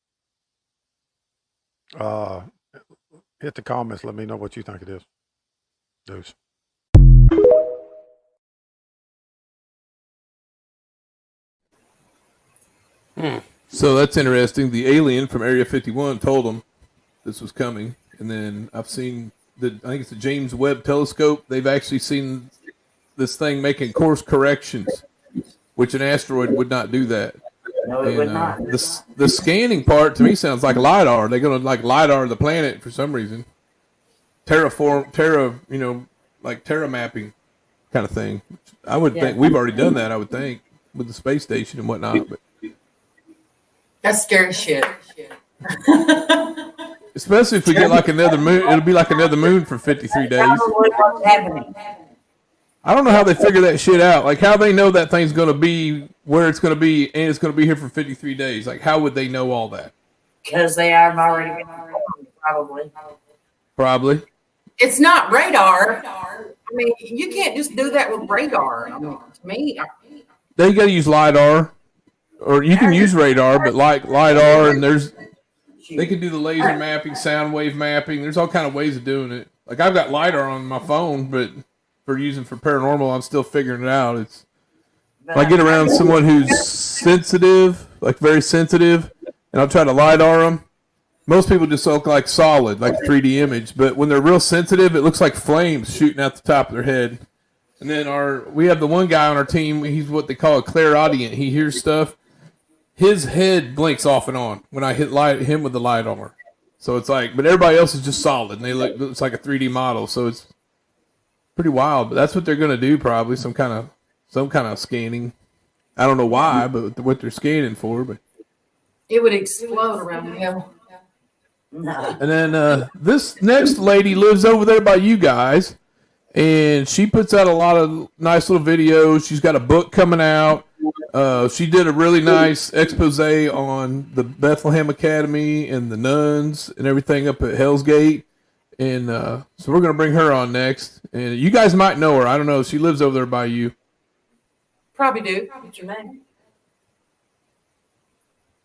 Hit the comments. Let me know what you think it is. Deuce. So that's interesting. The alien from Area 51 told them this was coming. And then I've seen, I think it's the James Webb Telescope. They've actually seen this thing making course corrections, which an asteroid would not do that. No, it would not. The scanning part to me sounds like LiDAR. They're going to like LiDAR the planet for some reason. Terra mapping kind of thing. I would think we've already done that, I would think, with the space station and whatnot. But That's scary shit. especially if we get like another moon, it'll be like another moon for 53 days. Probably what's happening. I don't know how they figure that shit out. Like how they know that thing's going to be where it's going to be and it's going to be here for 53 days. Like how would they know all that? Because they have already been informed, Probably. It's not radar. I mean, you can't just do that with radar. I mean, to me, They got to use LiDAR. Or you can use radar, but like LiDAR and they can do the laser mapping, sound wave mapping. There's all kind of ways of doing it. Like I've got LiDAR on my phone, but for paranormal, I'm still figuring it out. If I get around someone who's sensitive, like very sensitive, and I'll try to LiDAR them, most people just look like solid, like a 3D image. But when they're real sensitive, it looks like flames shooting out the top of their head. And then we have the one guy on our team, he's what they call a clairaudient. He hears stuff. His head blinks off and on when I hit him with the LiDAR. So it's like, but everybody else is just solid. And it's like a 3D model. So it's pretty wild. But that's what they're going to do probably, some kind of scanning. I don't know why, but what they're scanning for. But it would explode around him. And then this next lady lives over there by you guys. And she puts out a lot of nice little videos. She's got a book coming out. She did a really nice expose on the Bethlehem Academy and the nuns and everything up at Hell's Gate. And so we're going to bring her on next. And you guys might know her. I don't know. She lives over there by you. Probably do. What's your name?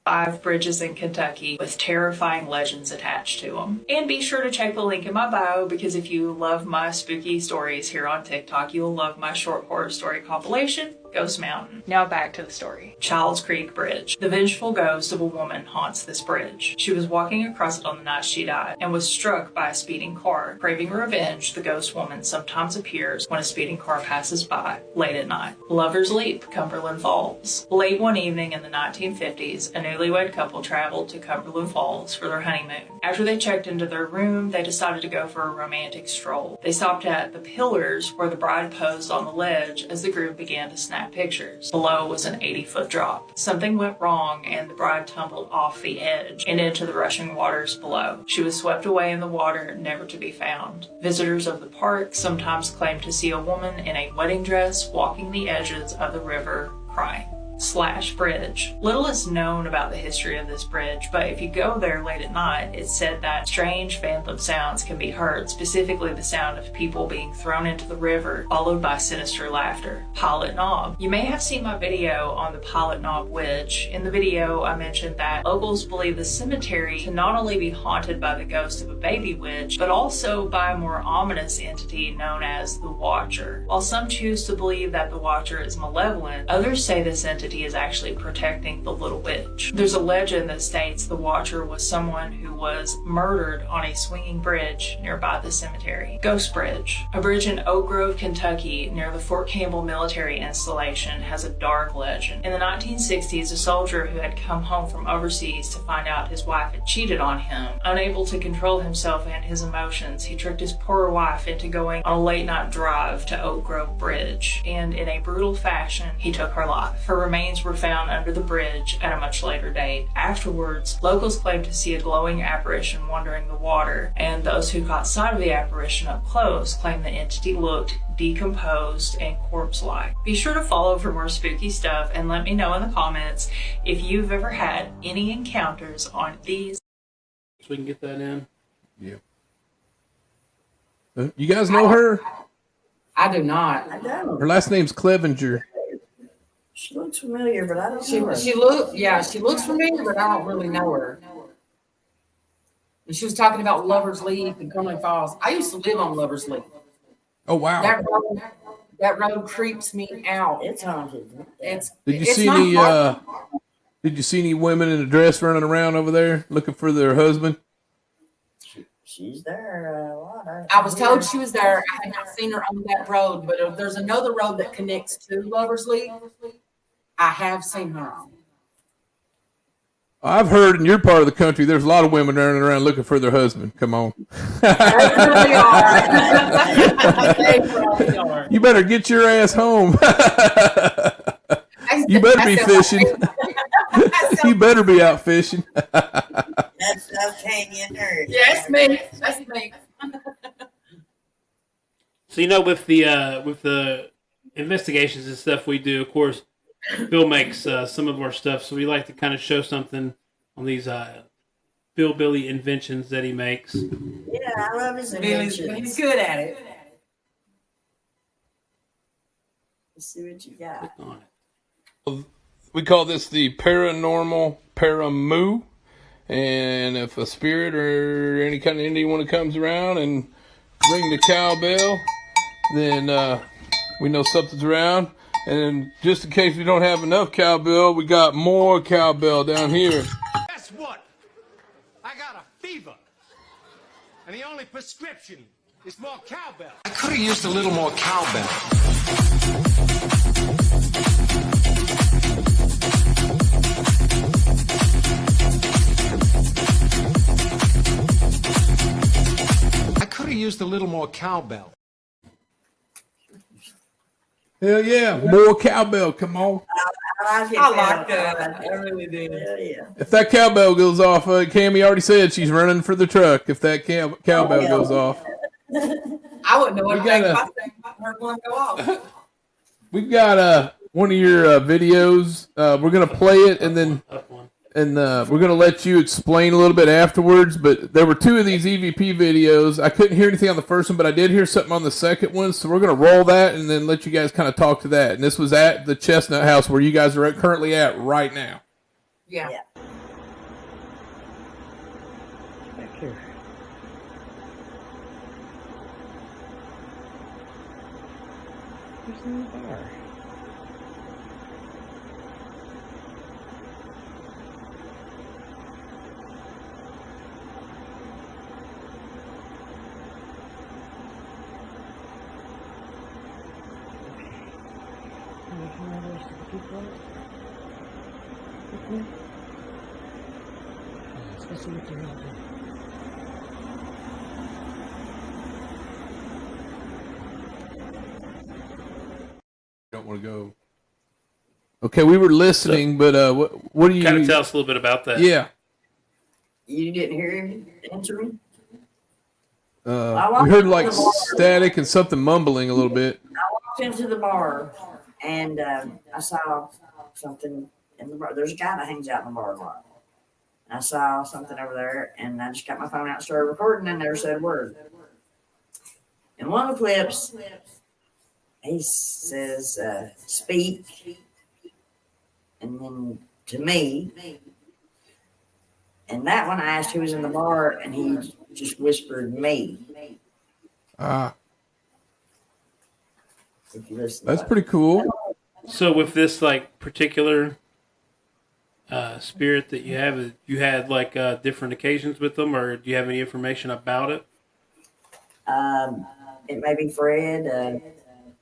5 bridges in Kentucky with terrifying legends attached to them. And be sure to check the link in my bio because if you love my spooky stories here on TikTok, you'll love my short horror story compilation, Ghost Mountain. Now back to the story. Child's Creek Bridge. The vengeful ghost of a woman haunts this bridge. She was walking across it on the night she died and was struck by a speeding car. Craving revenge, the ghost woman sometimes appears when a speeding car passes by late at night. Lover's Leap, Cumberland Falls. Late one evening in the 1950s, a newlywed couple traveled to Cumberland Falls for their honeymoon. After they checked into their room, they decided to go for a romantic stroll. They stopped at the Pillars where the bride posed on the ledge as the group began to snap pictures. Below was an 80-foot drop. Something went wrong and the bride tumbled off the edge and into the rushing waters below. She was swept away in the water, never to be found. Visitors of the park sometimes claim to see a woman in a wedding dress walking the edges of the river crying. Bridge. Little is known about the history of this bridge, but if you go there late at night, it's said that strange phantom sounds can be heard, specifically the sound of people being thrown into the river, followed by sinister laughter. Pilot Knob. You may have seen my video on the Pilot Knob Witch. In the video, I mentioned that locals believe the cemetery can not only be haunted by the ghost of a baby witch, but also by a more ominous entity known as the Watcher. While some choose to believe that the Watcher is malevolent, others say this entity is actually protecting the little witch. There's a legend that states the Watcher was someone who was murdered on a swinging bridge nearby the cemetery. Ghost Bridge. A bridge in Oak Grove, Kentucky, near the Fort Campbell military installation, has a dark legend. In the 1960s, a soldier who had come home from overseas to find out his wife had cheated on him, unable to control himself and his emotions, he tricked his poor wife into going on a late-night drive to Oak Grove Bridge, and in a brutal fashion, he took her life. Her remains were found under the bridge at a much later date. Afterwards, locals claimed to see a glowing apparition wandering the water, and those who caught sight of the apparition up close claimed the entity looked decomposed and corpse-like. Be sure to follow for more spooky stuff and let me know in the comments if you've ever had any encounters on these. So we can get that in. Yeah. You guys know her? I do not. I don't. Her last name's Clevenger. She looks familiar, but I don't know her. She looks familiar, but I don't really know her. And she was talking about Lover's Leap and Cumberland Falls. I used to live on Lover's Leap. Oh wow! That road creeps me out. It's haunted. Did you see any women in a dress running around over there looking for their husband? She's there a lot. I was told she was there. I had not seen her on that road, but if there's another road that connects to Lover's Leap, I have seen her on. I've heard in your part of the country, there's a lot of women running around looking for their husband. Come on. They are. You better get your ass home. You better be fishing. You better be out fishing. That's Tanya and her. Yes, me. That's me. So with the investigations and stuff we do, of course, Bill makes some of our stuff, so we like to kind of show something on these Billy inventions that he makes. Yeah, I love his inventions. He's good at it. Let's see what you got. We call this the paranormal paramoo. And if a spirit or any kind of anyone that comes around and ring the cowbell, then we know something's around. And just in case we don't have enough cowbell, we got more cowbell down here. Guess what? I got a fever. And the only prescription is more cowbell. I could have used a little more cowbell. I could have used a little more cowbell. Hell yeah, more cowbell, come on. I like that. I really do. Hell yeah. If that cowbell goes off, Cammie already said she's running for the truck if that cowbell goes off. I wouldn't know what to think about her going to go off. We've got one of your videos. We're going to play it and then we're going to let you explain a little bit afterwards. But there were two of these EVP videos. I couldn't hear anything on the first one, but I did hear something on the second one. So we're going to roll that and then let you guys kind of talk to that. And this was at the Chestnut House where you guys are currently at right now. Yeah. Back here. There's no bar. Especially with your help. Don't want to go. Okay, we were listening, but what do you kind of tell us a little bit about that? Yeah. You didn't hear him answering? We heard like static and something mumbling a little bit. I walked into the bar and I saw something in the bar. There's a guy that hangs out in the bar a lot. I saw something over there and I just got my phone out and started recording and never said a word. In one of the clips, he says, speak. And then to me, and that one I asked who was in the bar and he just whispered me. If you listen, That's pretty cool. So with this like particular spirit that you had like different occasions with them, or do you have any information about it? It may be Fred.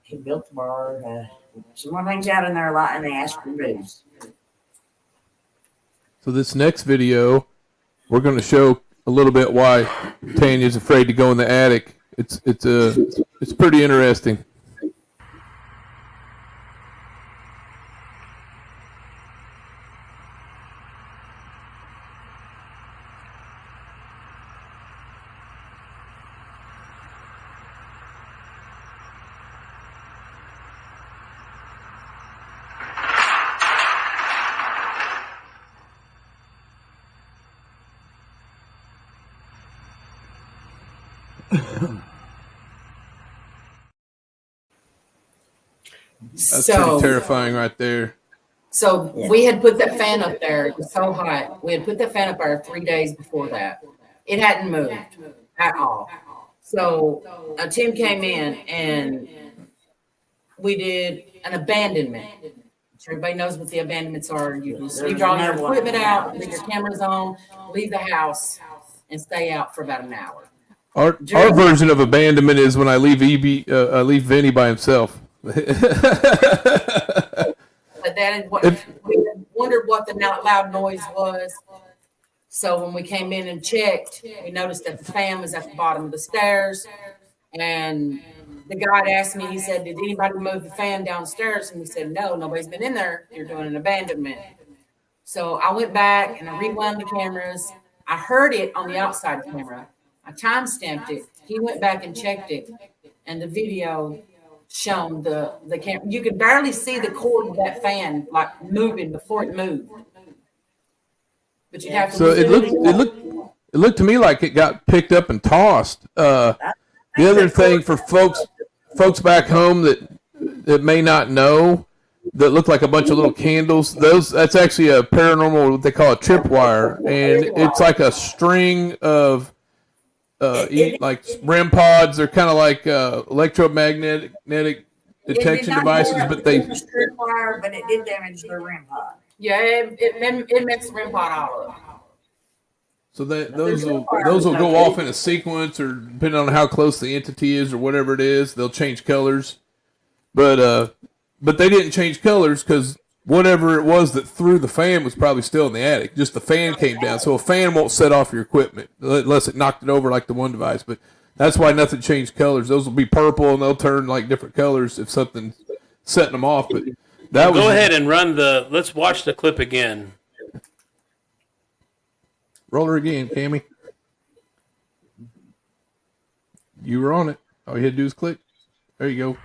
He built the bar. Someone hangs out in there a lot and they ask for booze. So this next video, we're going to show a little bit why Tanya's afraid to go in the attic. It's pretty interesting. That's pretty terrifying right there. So we had put that fan up there. It was so hot. We had put that fan up there 3 days before that. It hadn't moved at all. So Tim came in and we did an abandonment. Everybody knows what the abandonments are. You just leave all your equipment out, leave your cameras on, leave the house, and stay out for about an hour. Our version of abandonment is when I leave I leave Vinny by himself. But that is what we wondered what the loud noise was. So when we came in and checked, we noticed that the fan was at the bottom of the stairs. And the guy asked me, he said, did anybody move the fan downstairs? And we said, no, nobody's been in there. You're doing an abandonment. So I went back and I rewound the cameras. I heard it on the outside camera. I time stamped it. He went back and checked it. And the video shown the camera. You could barely see the cord of that fan like moving before it moved. But you'd have to. So it looked to me like it got picked up and tossed. The other thing for folks back home that may not know, that look like a bunch of little candles. That's actually a paranormal, what they call a tripwire, and it's like a string of like REM pods. They're kind of like electromagnetic detection devices, but they tripwire, but it did damage the REM pod. Yeah, it makes REM pod all up. So those will go off in a sequence, or depending on how close the entity is or whatever it is, they'll change colors. But they didn't change colors because whatever it was that threw the fan was probably still in the attic. Just the fan came down. So a fan won't set off your equipment unless it knocked it over like the one device. But that's why nothing changed colors. Those will be purple and they'll turn like different colors if something's setting them off. But go ahead and let's watch the clip again. Roll her again, Cammy. You were on it. All you had to do is click. There you go.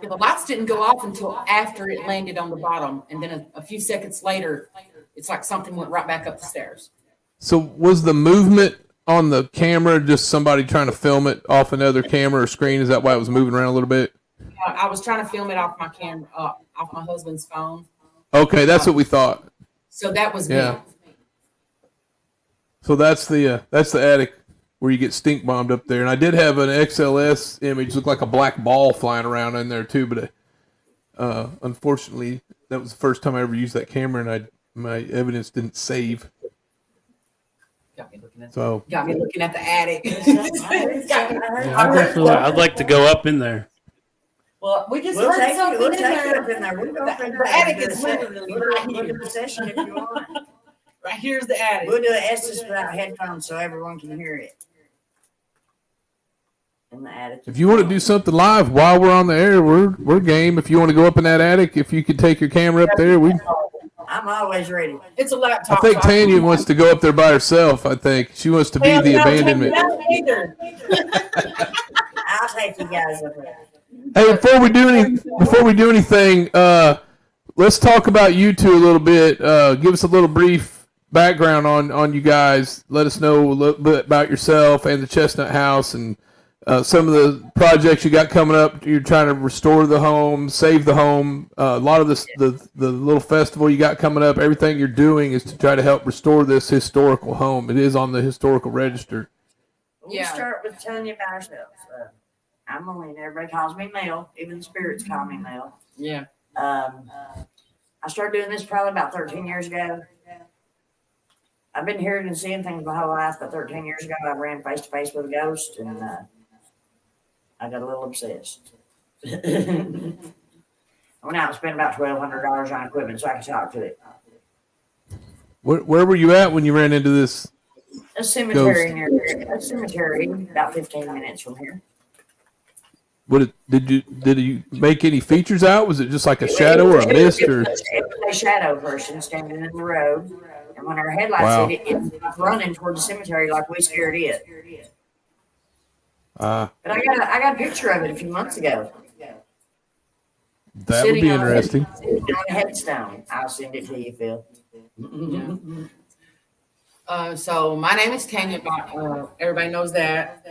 The lights didn't go off until after it landed on the bottom, and then a few seconds later, it's like something went right back up the stairs. So was the movement on the camera just somebody trying to film it off another camera or screen? Is that why it was moving around a little bit? I was trying to film it off my camera, off my husband's phone. Okay, that's what we thought. So that was Yeah. me. So that's the attic where you get stink bombed up there. And I did have an XLS image, look like a black ball flying around in there too. But unfortunately, that was the first time I ever used that camera, and my evidence didn't save. Got me looking at the attic. I'd like to go up in there. Well, we just We'll heard take something you in there. The attic is literally right Look here. at the session if you want. Right here's the attic. We'll do an Estes without headphones so everyone can hear it. In the attic. If you want to do something live while we're on the air, we're game. If you want to go up in that attic, if you could take your camera up there, I'm always ready. It's a I laptop. think Tanya wants to go up there by herself. I think she wants to be the abandonment. I'll take you guys up there. Hey, before we do anything, let's talk about you two a little bit. Give us a little brief background on you guys. Let us know a little bit about yourself and the Chestnut House and some of the projects you got coming up. You're trying to restore the home, save the home. A lot of this, the little festival you got coming up. Everything you're doing is to try to help restore this historical home. It is on the historical register. We'll start with telling you about ourselves. I'm Melena. Everybody calls me Mel. Even the spirits call me Mel. Yeah. I started doing this probably about 13 years ago. I've been hearing and seeing things my whole life, but 13 years ago I ran face to face with a ghost, and I got a little obsessed. I went out and spent about $1,200 on equipment so I could talk to it. Where were you at when you ran into this? A cemetery ghost? near here. A cemetery about 15 minutes from here. Did you make any features out? Was it just like a shadow or a mist or? It was a shadow person standing in the road. And when our headlights hit it, it's running toward the cemetery like we scared it. But I got a picture of it a few months ago. That would be interesting. Sitting on a headstone. I'll send it to you, Phil. So my name is Tanya. Everybody knows that.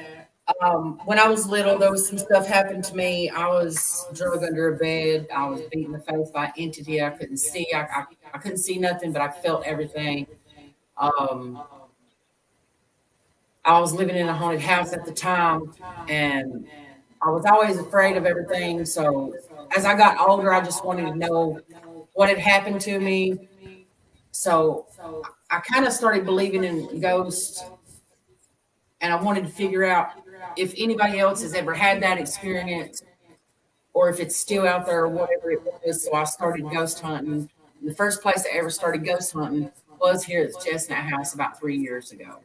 When I was little, there was some stuff happened to me. I was drugged under a bed. I was beat in the face by an entity I couldn't see. I couldn't see nothing, but I felt everything. I was living in a haunted house at the time, and I was always afraid of everything. So as I got older, I just wanted to know what had happened to me. So I kind of started believing in ghosts, and I wanted to figure out if anybody else has ever had that experience or if it's still out there or whatever it was. So I started ghost hunting. And the first place I ever started ghost hunting was here at the Chestnut House about 3 years ago.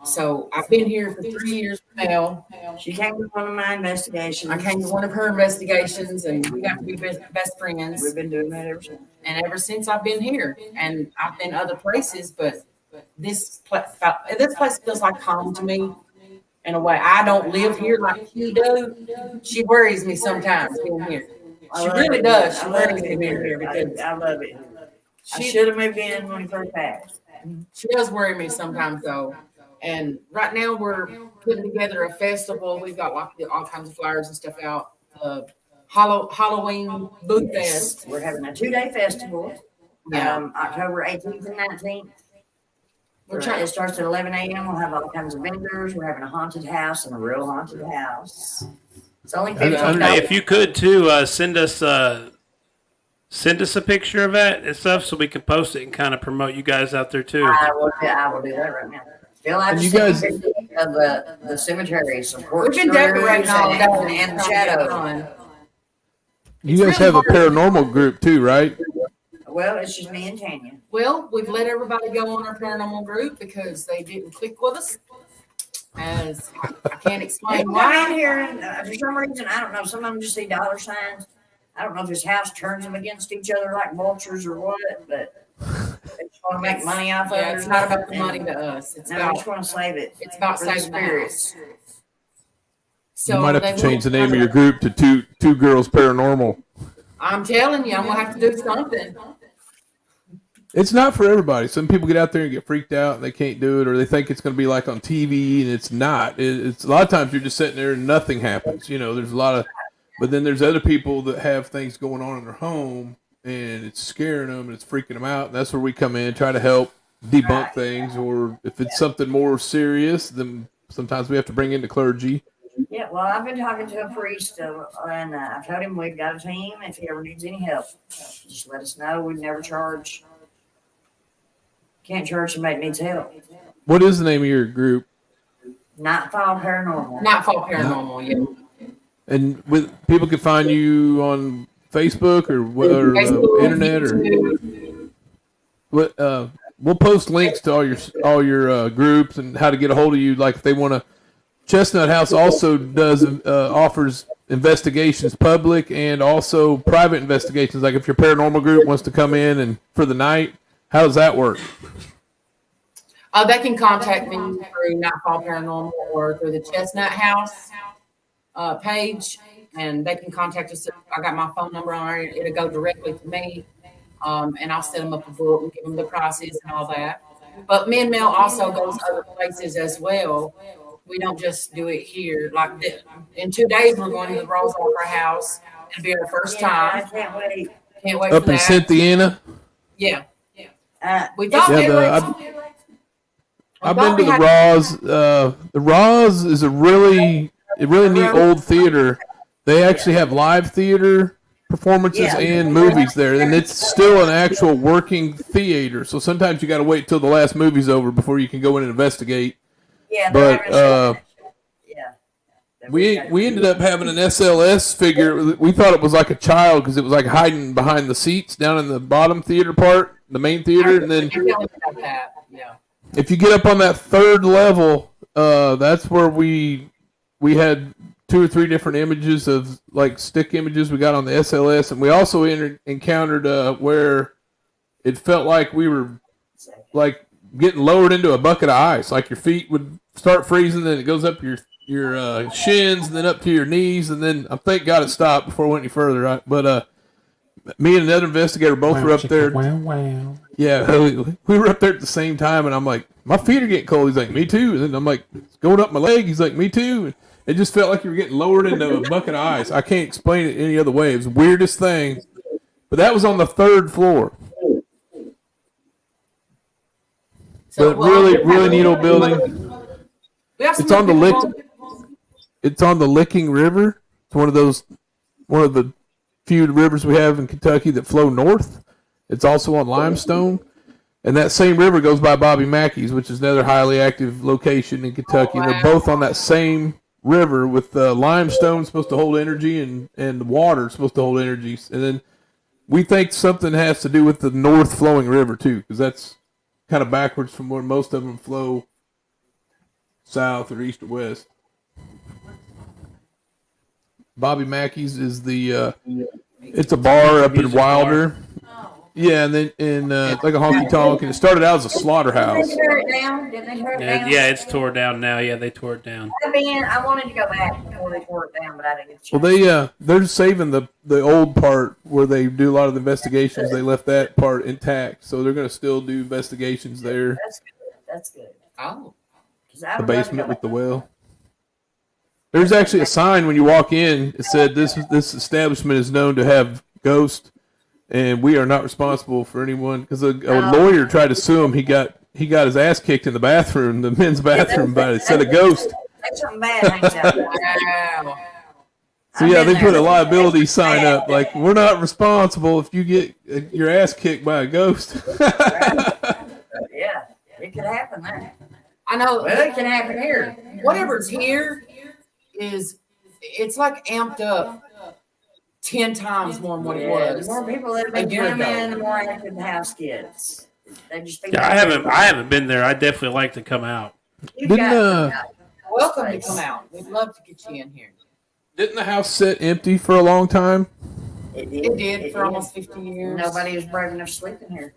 So I've been here for 3 years now. She came to one of my investigations. I came to one of her investigations, and we got to be best friends. We've been doing that ever since. And ever since I've been here, and I've been other places, but this place feels like home to me. In a way, I don't live here like you do. She worries me sometimes being here. She really does. She worries me being here because I love it. I should have moved in when we first passed. She does worry me sometimes, though. And right now we're putting together a festival. We've got all kinds of flyers and stuff out. Halloween Boot Fest. We're having a 2-day festival. October 18th and 19th. It starts at 11 a.m. We'll have all kinds of vendors. We're having a haunted house and a real haunted house. It's only $15. If you could too, send us a picture of that and stuff so we can post it and kind of promote you guys out there too. I will do that right now. Phil, I just sent you of the cemetery support. We've been decorating all day and the shadows. You guys have a paranormal group too, right? Well, it's just me and Tanya. Well, we've let everybody go on our paranormal group because they didn't click with us. As I can't explain why. I'm here, and for some reason, I don't know. Some of them just see dollar signs. I don't know if this house turns them against each other like vultures or what, but they just want to make money off of it. It's not about the money to us. It's I just want to save it. It's about for the saving spirits. So you might have to change the name of your group to Two Girls Paranormal. I'm telling you, I'm gonna have to do something. It's not for everybody. Some people get out there and get freaked out and they can't do it, or they think it's going to be like on TV, and it's not. It's a lot of times you're just sitting there and nothing happens. You know, there's a lot of, but then there's other people that have things going on in their home and it's scaring them and it's freaking them out. And that's where we come in, try to help debunk things, or if it's something more serious, then sometimes we have to bring in the clergy. Yeah, well, I've been talking to a priest, and I've told him we've got a team. If he ever needs any help, just let us know. We'd never charge. Can't charge somebody that needs help. What is the name of your group? Nightfall Paranormal. Nightfall Paranormal, yeah. And people can find you on Facebook or internet or what? We'll post links to all your groups and how to get a hold of you. Like if they want to, Chestnut House also does offers investigations, public and also private investigations. Like if your paranormal group wants to come in and for the night, how does that work? They can contact me through Nightfall Paranormal or through the Chestnut House page, and they can contact us. I got my phone number on it. It'll go directly to me, and I'll set them up a book and give them the prices and all that. But Men Mail also goes other places as well. We don't just do it here. Like in 2 days, we're going to the Rose Opera House. It'll be our first time. I can't wait. Can't wait Up for in that. Cynthiana? Yeah. We thought I've been to the Roz. The Roz is a really neat old theater. They actually have live theater performances and movies there, and it's still an actual working theater. So sometimes you got to wait till the last movie's over before you can go in and investigate. Yeah, but we ended up having an SLS figure. We thought it was like a child because it was like hiding behind the seats down in the bottom theater part, the main theater, and then if you get up on that third level, that's where we had 2 or 3 different images of like stick images we got on the SLS, and we also encountered where it felt like we were like getting lowered into a bucket of ice. Like your feet would start freezing, then it goes up your shins, and then up to your knees, and then I thank God it stopped before it went any further. Right? But me and another investigator both were up there. Wow. Yeah, we were up there at the same time, and I'm like, my feet are getting cold. He's like, me too. And then I'm like, it's going up my leg. He's like, me too. And it just felt like you were getting lowered into a bucket of ice. I can't explain it any other way. It was the weirdest thing. But that was on the 3rd floor. But really neat old building. It's on the Licking River. It's one of the few rivers we have in Kentucky that flow north. It's also on limestone. And that same river goes by Bobby Mackey's, which is another highly active location in Kentucky. And they're both on that same river with limestone supposed to hold energy and the water supposed to hold energy. And then we think something has to do with the north flowing river too, because that's kind of backwards from where most of them flow south or east or west. Bobby Mackey's is it's a bar up in Wilder. Yeah, and then it's like a honky tonk, and it started out as a slaughterhouse. Didn't they tear it down? Didn't they tear it down? Yeah, it's tore down now. Yeah, they tore it down. I wanted to go back before they tore it down, but I didn't get a chance. Well, they're saving the old part where they do a lot of the investigations. They left that part intact, so they're going to still do investigations there. That's good. Oh. The basement with the well. There's actually a sign when you walk in. It said this establishment is known to have ghosts, and we are not responsible for anyone. Because a lawyer tried to sue him. He got his ass kicked in the bathroom, the men's bathroom, by it said a ghost. That's something bad hangs out there. Wow. So yeah, they put a liability sign up like we're not responsible if you get your ass kicked by a ghost. Yeah, it could happen there. I know. Well, it can happen here. Whatever's here it's like amped up 10 times more than what it was. The more people that have been coming in, the more active the house gets. They just I haven't been there. I definitely like to come out. Welcome to come out. We'd love to get you in here. Didn't the house sit empty for a long time? It did for almost 50 years. Nobody was brave enough to sleep in here.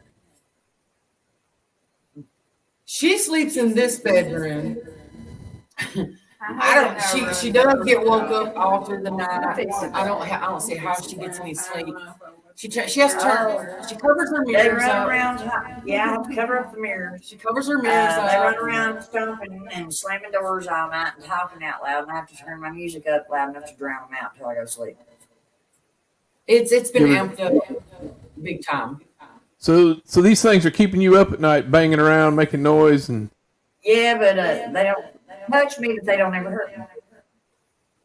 She sleeps in this bedroom. She does get woke up all through the night. I don't see how she gets any sleep. She has to turn. She covers her mirrors. They run around. Yeah, I have to cover up the mirrors. She covers her mirrors. They run around stomping and slamming doors all night and talking out loud. And I have to turn my music up loud enough to drown them out until I go to sleep. It's been amped up big time. So these things are keeping you up at night, banging around, making noise, and yeah, but they don't touch me, but they don't ever hurt me.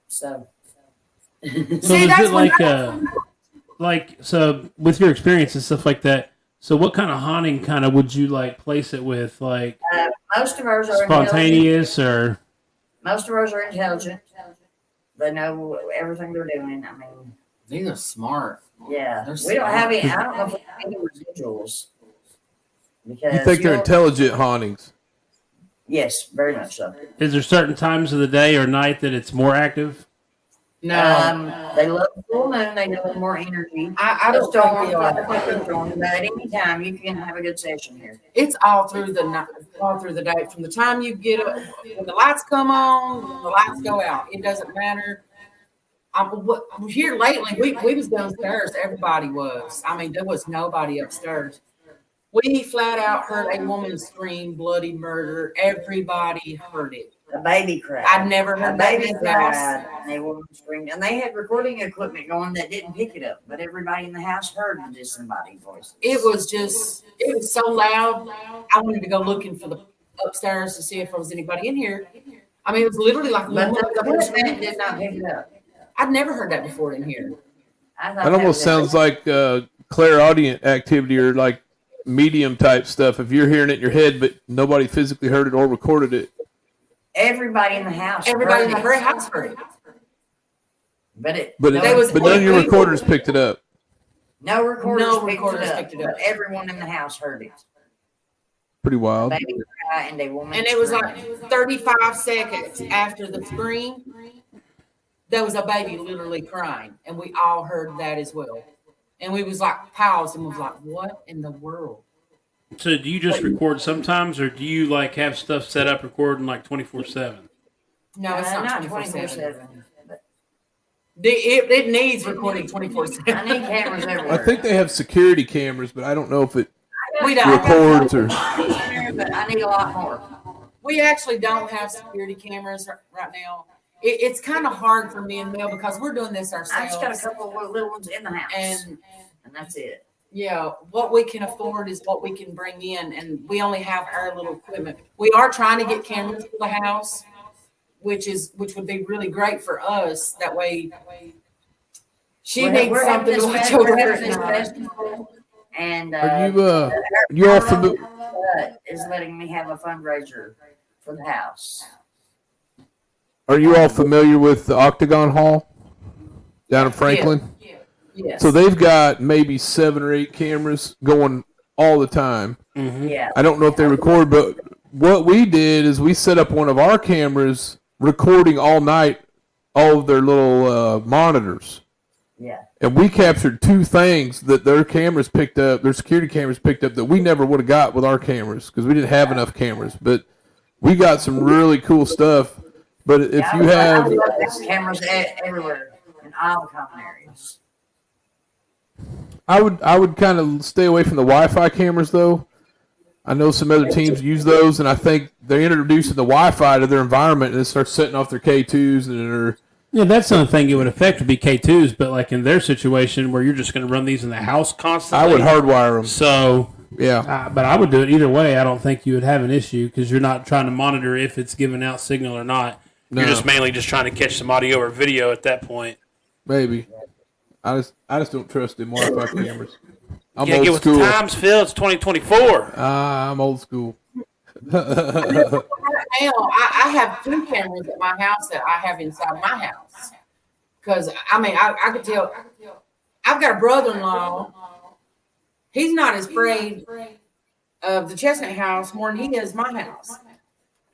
So See, that's so with your experience and stuff like that. So what kind of haunting kind of would you like place it with? Like most of ours are spontaneous, or most of ours are intelligent. They know everything they're doing. I mean, these are smart. Yeah, we don't have any. I don't know if we have any residuals. Because you think they're intelligent hauntings? Yes, very much so. Is there certain times of the day or night that it's more active? No, they love the full moon. They know more energy. I don't storm, but at any time you can have a good session here. It's all through the night, all through the day. From the time you get up, when the lights come on, the lights go out. It doesn't matter. Here lately, we was downstairs. Everybody was. I mean, there was nobody upstairs. We flat out heard a woman scream, bloody murder. Everybody heard it. A baby cried. I'd never heard a that baby in the cried. house. And a woman screamed. And they had recording equipment going that didn't pick it up, but everybody in the house heard the disembodied voices. It was so loud. I wanted to go looking for the upstairs to see if there was anybody in here. I mean, it was literally like but the equipment did not pick it up. I'd never heard that before in here. That almost sounds like clairaudient activity or like medium type stuff. If you're hearing it in your head, but nobody physically heard it or recorded it. Everybody in the house. Everybody in the very house heard it. But none of your recorders picked it up. No recorders picked it up. But everyone in the house heard it. Pretty wild. A baby cry and a woman. And it was like 35 seconds after the scream. There was a baby literally crying, and we all heard that as well. And we was like paused and was like, what in the world? So do you just record sometimes, or do you like have stuff set up recording like 24/7? No, it's not 24/7. It needs recording 24/7. I need cameras everywhere. I think they have security cameras, but I don't know if it We don't. records or. But I need a lot more. We actually don't have security cameras right now. It's kind of hard for me and Mel because we're doing this ourselves. I just got a couple of little ones in the house, and that's it. Yeah, what we can afford is what we can bring in, and we only have our little equipment. We are trying to get cameras for the house, which would be really great for us. That way, she needs something to watch over her. And you all familiar? Is letting me have a fundraiser for the house. Are you all familiar with the Octagon Hall down in Franklin? Yes. So they've got maybe 7 or 8 cameras going all the time. Mm-hmm. Yeah. I don't know if they record, but what we did is we set up one of our cameras recording all night all of their little monitors. Yeah. And we captured 2 things that their cameras picked up, their security cameras picked up that we never would have got with our cameras because we didn't have enough cameras. But we got some really cool stuff. But if you have cameras everywhere in all common areas. I would kind of stay away from the Wi-Fi cameras, though. I know some other teams use those, and I think they're introducing the Wi-Fi to their environment, and it starts setting off their K2s and their. Yeah, that's the only thing it would affect would be K2s, but like in their situation where you're just going to run these in the house constantly. I would hardwire them. So yeah, but I would do it either way. I don't think you would have an issue because you're not trying to monitor if it's giving out signal or not. No. You're just mainly just trying to catch some audio or video at that point. Maybe. I just don't trust them Wi-Fi cameras. I'm old old school. With the times, Phil. It's 2024. I'm old school. Now, I have 2 cameras at my house that I have inside my house. Because, I mean, I could tell, I've got a brother-in-law. He's not as afraid of the Chestnut house more than he is my house.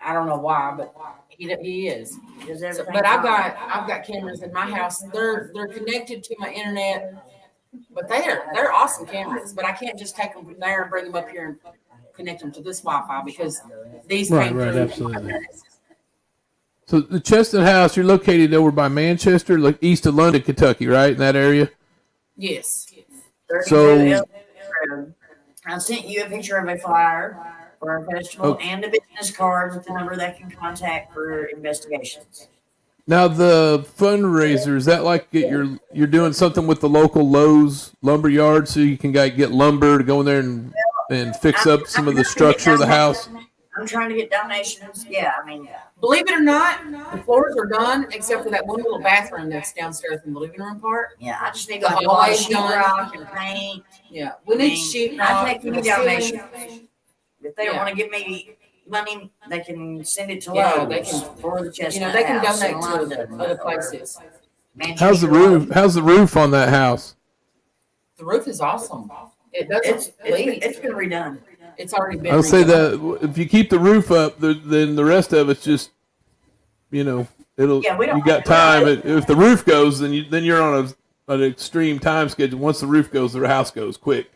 I don't know why, but he is. So, but I've got cameras in my house. They're connected to my internet, but they're awesome cameras. But I can't just take them from there and bring them up here and connect them to this Wi-Fi because these right, absolutely. So the Chestnut house, you're located over by Manchester, like east of London, Kentucky, right? In that area. Yes. So I sent you a picture of a flyer for our festival and a business card with the number that can contact for investigations. now the fundraiser, is that like you're doing something with the local Lowe's lumber yard so you can get lumber to go in there and fix up some of the structure of the house? I'm trying to get donations. Yeah, I mean, believe it or not, the floors are done except for that one little bathroom that's downstairs in the living room part. Yeah, I just need the like a lot of sheetrock and paint. Yeah, we need sheetrock. I take any donations. If they don't want to give me money, they can send it to Lowe's they can for the Chestnut. they can house donate in to London other places. How's the roof? How's the roof on that house? The roof is awesome. It doesn't leak. It's been redone. It's already been. I would say that if you keep the roof up, then the rest of it's just, it'll. Yeah, we don't you got time. If the roof goes, then you're on an extreme time schedule. Once the roof goes, the house goes quick.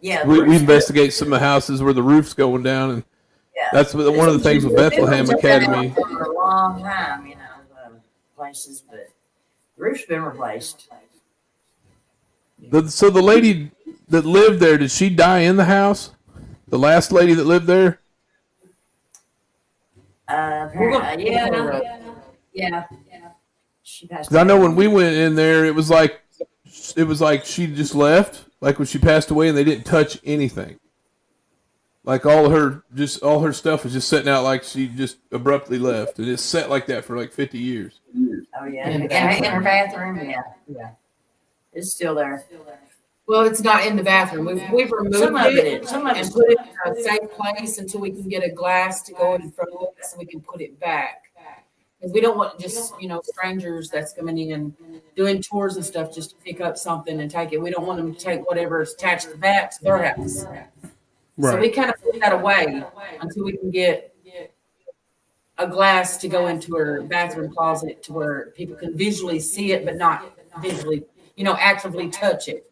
Yeah, we investigate some of the houses where the roof's going down, and that's one of the things with Bethlehem Academy. For a long time, places, but the roof's been replaced. So the lady that lived there, did she die in the house? The last lady that lived there? Yeah. She passed. 'Cause I know when we went in there, it was like she just left. Like when she passed away, and they didn't touch anything. Like all her stuff was just sitting out, like she just abruptly left, and it's set like that for like 50 years. Oh yeah, in her bathroom. Yeah. It's still there. Well, it's not in the bathroom. We've removed Some of it it and put it in a safe place until we can get a glass to go in front of it so we can put it back. Because we don't want just, strangers that's coming in doing tours and stuff just to pick up something and take it. We don't want them to take whatever's attached to that to their house. Right. So we kind of put that away until we can get a glass to go into her bathroom closet to where people can visually see it, but not visually, actively touch it.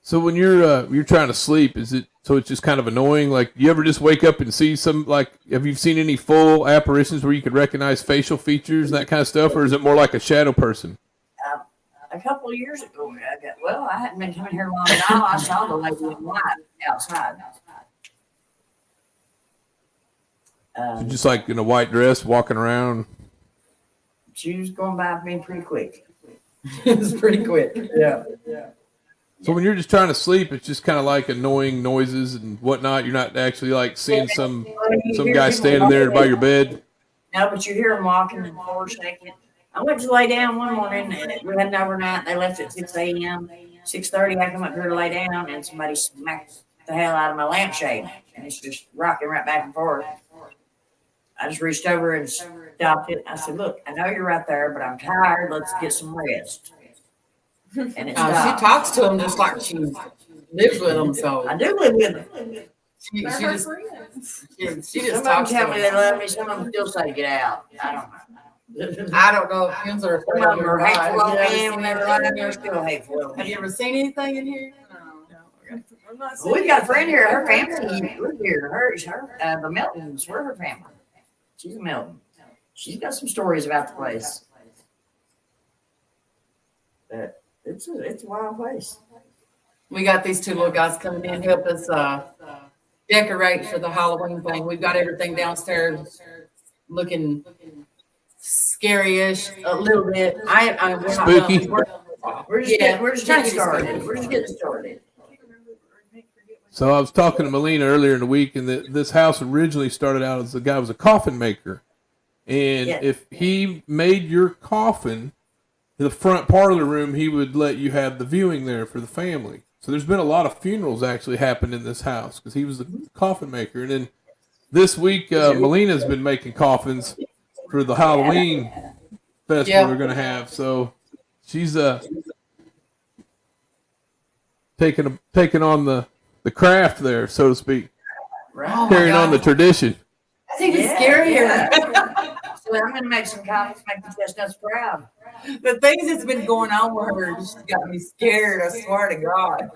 So when you're trying to sleep, is it so it's just kind of annoying? Like, you ever just wake up and see some, like, have you seen any full apparitions where you could recognize facial features and that kind of stuff, or is it more like a shadow person? A couple of years ago, I hadn't been coming here long now. I saw the lady in white outside. So just like in a white dress walking around. She was going by me pretty quick. It was pretty quick. Yeah. So when you're just trying to sleep, it's just kind of like annoying noises and whatnot. You're not actually like seeing some guy standing there by your bed. No, but you hear them walking and the floor shaking. I went to lay down one morning and we had an overnight. They left at 6 a.m. 6:30, I come up here to lay down and somebody smacked the hell out of my lampshade and it's just rocking right back and forth. I just reached over and stopped it. I said, "Look, I know you're right there, but I'm tired. Let's get some rest." And she talks to him just like she lives with them. So I do live with them. She just Some of them talks tell to me them. they love me. Some of them still say get out. I don't know. I don't know if kids are Some of them are hateful of me. Have Whenever I am, they're still hateful of me. you ever seen anything in here? Well, we've got a friend here. Her family lives here. The Meltons. We're her family. She's a Melton. She's got some stories about the place. But it's a wild place. We got these two little guys coming in to help us decorate for the Halloween thing. We've got everything downstairs looking scary-ish a little bit. We're Spooky. We're just getting started. We're just getting started. So I was talking to Melena earlier in the week, and this house originally started out as the guy was a coffin maker. And if he made your coffin, the front part of the room, he would let you have the viewing there for the family. So there's been a lot of funerals actually happened in this house because he was the coffin maker. And then this week, Melena's been making coffins for the Halloween festival we're going to have. So she's taking on the craft there, so to speak. Right. Carrying on the tradition. That's even scarier. So I'm going to make some coffins, make the chestnuts proud. The things that's been going on with her just got me scared. I swear to God.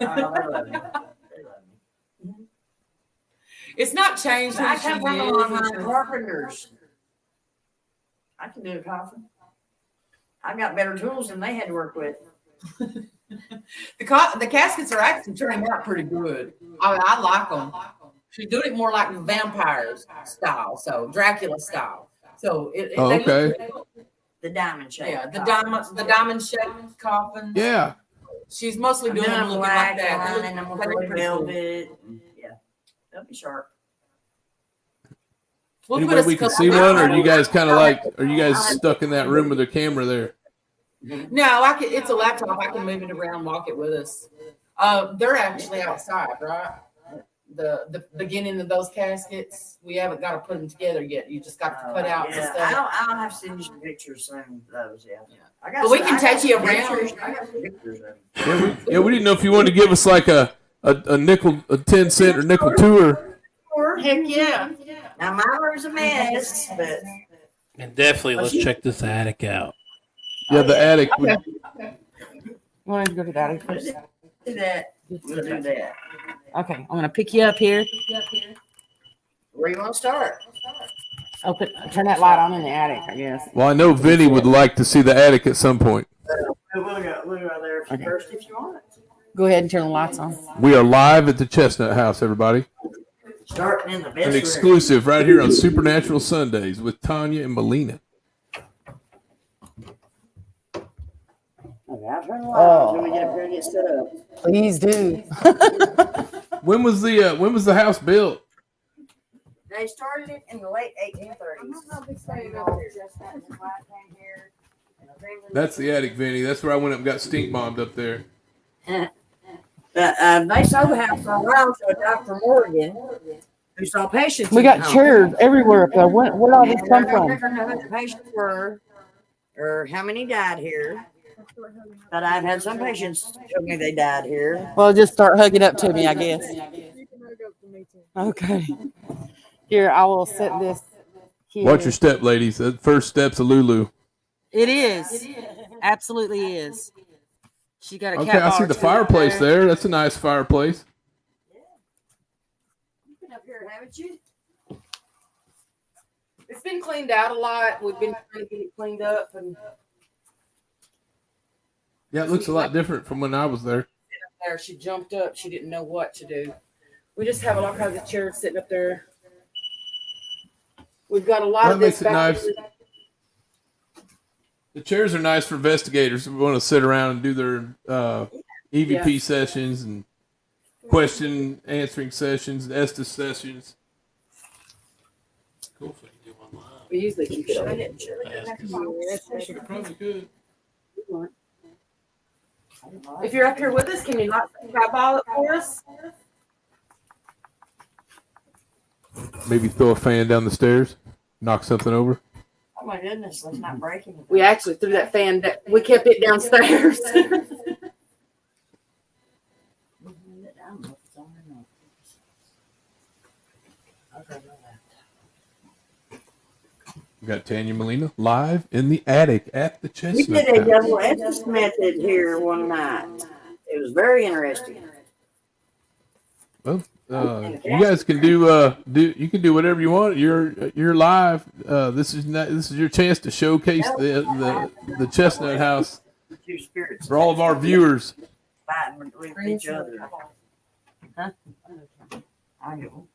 It's not changed. I come from a long line of carpenters. I can do a coffin. I've got better tools than they had to work with. The caskets are actually turning out pretty good. I like them. She's doing it more like vampires style, so Dracula style. So okay. The diamond shape. Yeah, the diamond shaped coffin. Yeah. She's mostly doing them looking like that. And I'm going to velvet. Yeah, they'll be sharp. Any way we can see one, or are you guys kind of like, are you guys stuck in that room with the camera there? No, it's a laptop. I can move it around, walk it with us. They're actually outside, right? The beginning of those caskets, we haven't got to put them together yet. You just got to put out the stuff. I'll have to send you some pictures soon of those. Yeah. But we can take you around. I got some pictures of them. We didn't know if you wanted to give us like a nickel, a 10-cent or nickel tour. Heck yeah. Now my room's a mess, but And definitely let's check this attic out. Yeah, the attic. Okay. You want to go to the attic first? Do that. We'll do that. Okay, I'm gonna pick you up here. Where you want to start? Turn that light on in the attic, I guess. Well, I know Vinny would like to see the attic at some point. We'll go there first if you want. Go ahead and turn the lights on. We are live at the Chestnut House, everybody. Starting in the best An room. exclusive right here on Supernatural Sundays with Tanya and Melena. Okay, I'll turn the light on until we get up here and get set up. Please do. When was the house built? They started it in the late 1830s. That's the attic, Vinny. That's where I went up and got stink bombed up there. They sold the house for a while to Dr. Morgan, who saw patients. We got chairs everywhere up there. Where'd all this come from? I don't know who the patients were or how many died here, but I've had some patients tell me they died here. Well, just start hugging up to me, I guess. Okay. Here, I will set this here. Watch your step, ladies. The first step's a Lulu. It is. Absolutely is. She got a Okay, cat I see bar the too fireplace there. That's a nice fireplace. You've been up here, haven't you? It's been cleaned out a lot. We've been trying to get it cleaned up, and Yeah, it looks a lot different from when I was there. there she jumped up. She didn't know what to do. We just have all kinds of chairs sitting up there. We've got a lot That of this makes it nice. back. The chairs are nice for investigators who want to sit around and do their EVP sessions and question answering sessions, Estes sessions. Cool if we can do one live. We usually keep it on. You probably could. If you're up here with us, can you not cat ball it for us? Maybe throw a fan down the stairs, knock something over. Oh my goodness, let's not break it. We actually threw that fan. We kept it downstairs. We got Tanya and Melena live in the attic at the We Chestnut did a House. double Estes method here one night. It was very interesting. Well, you guys can do you can do whatever you want. You're live. This is your chance to showcase the Chestnut House Two spirits for all of our viewers. fighting with each other. Huh? I know.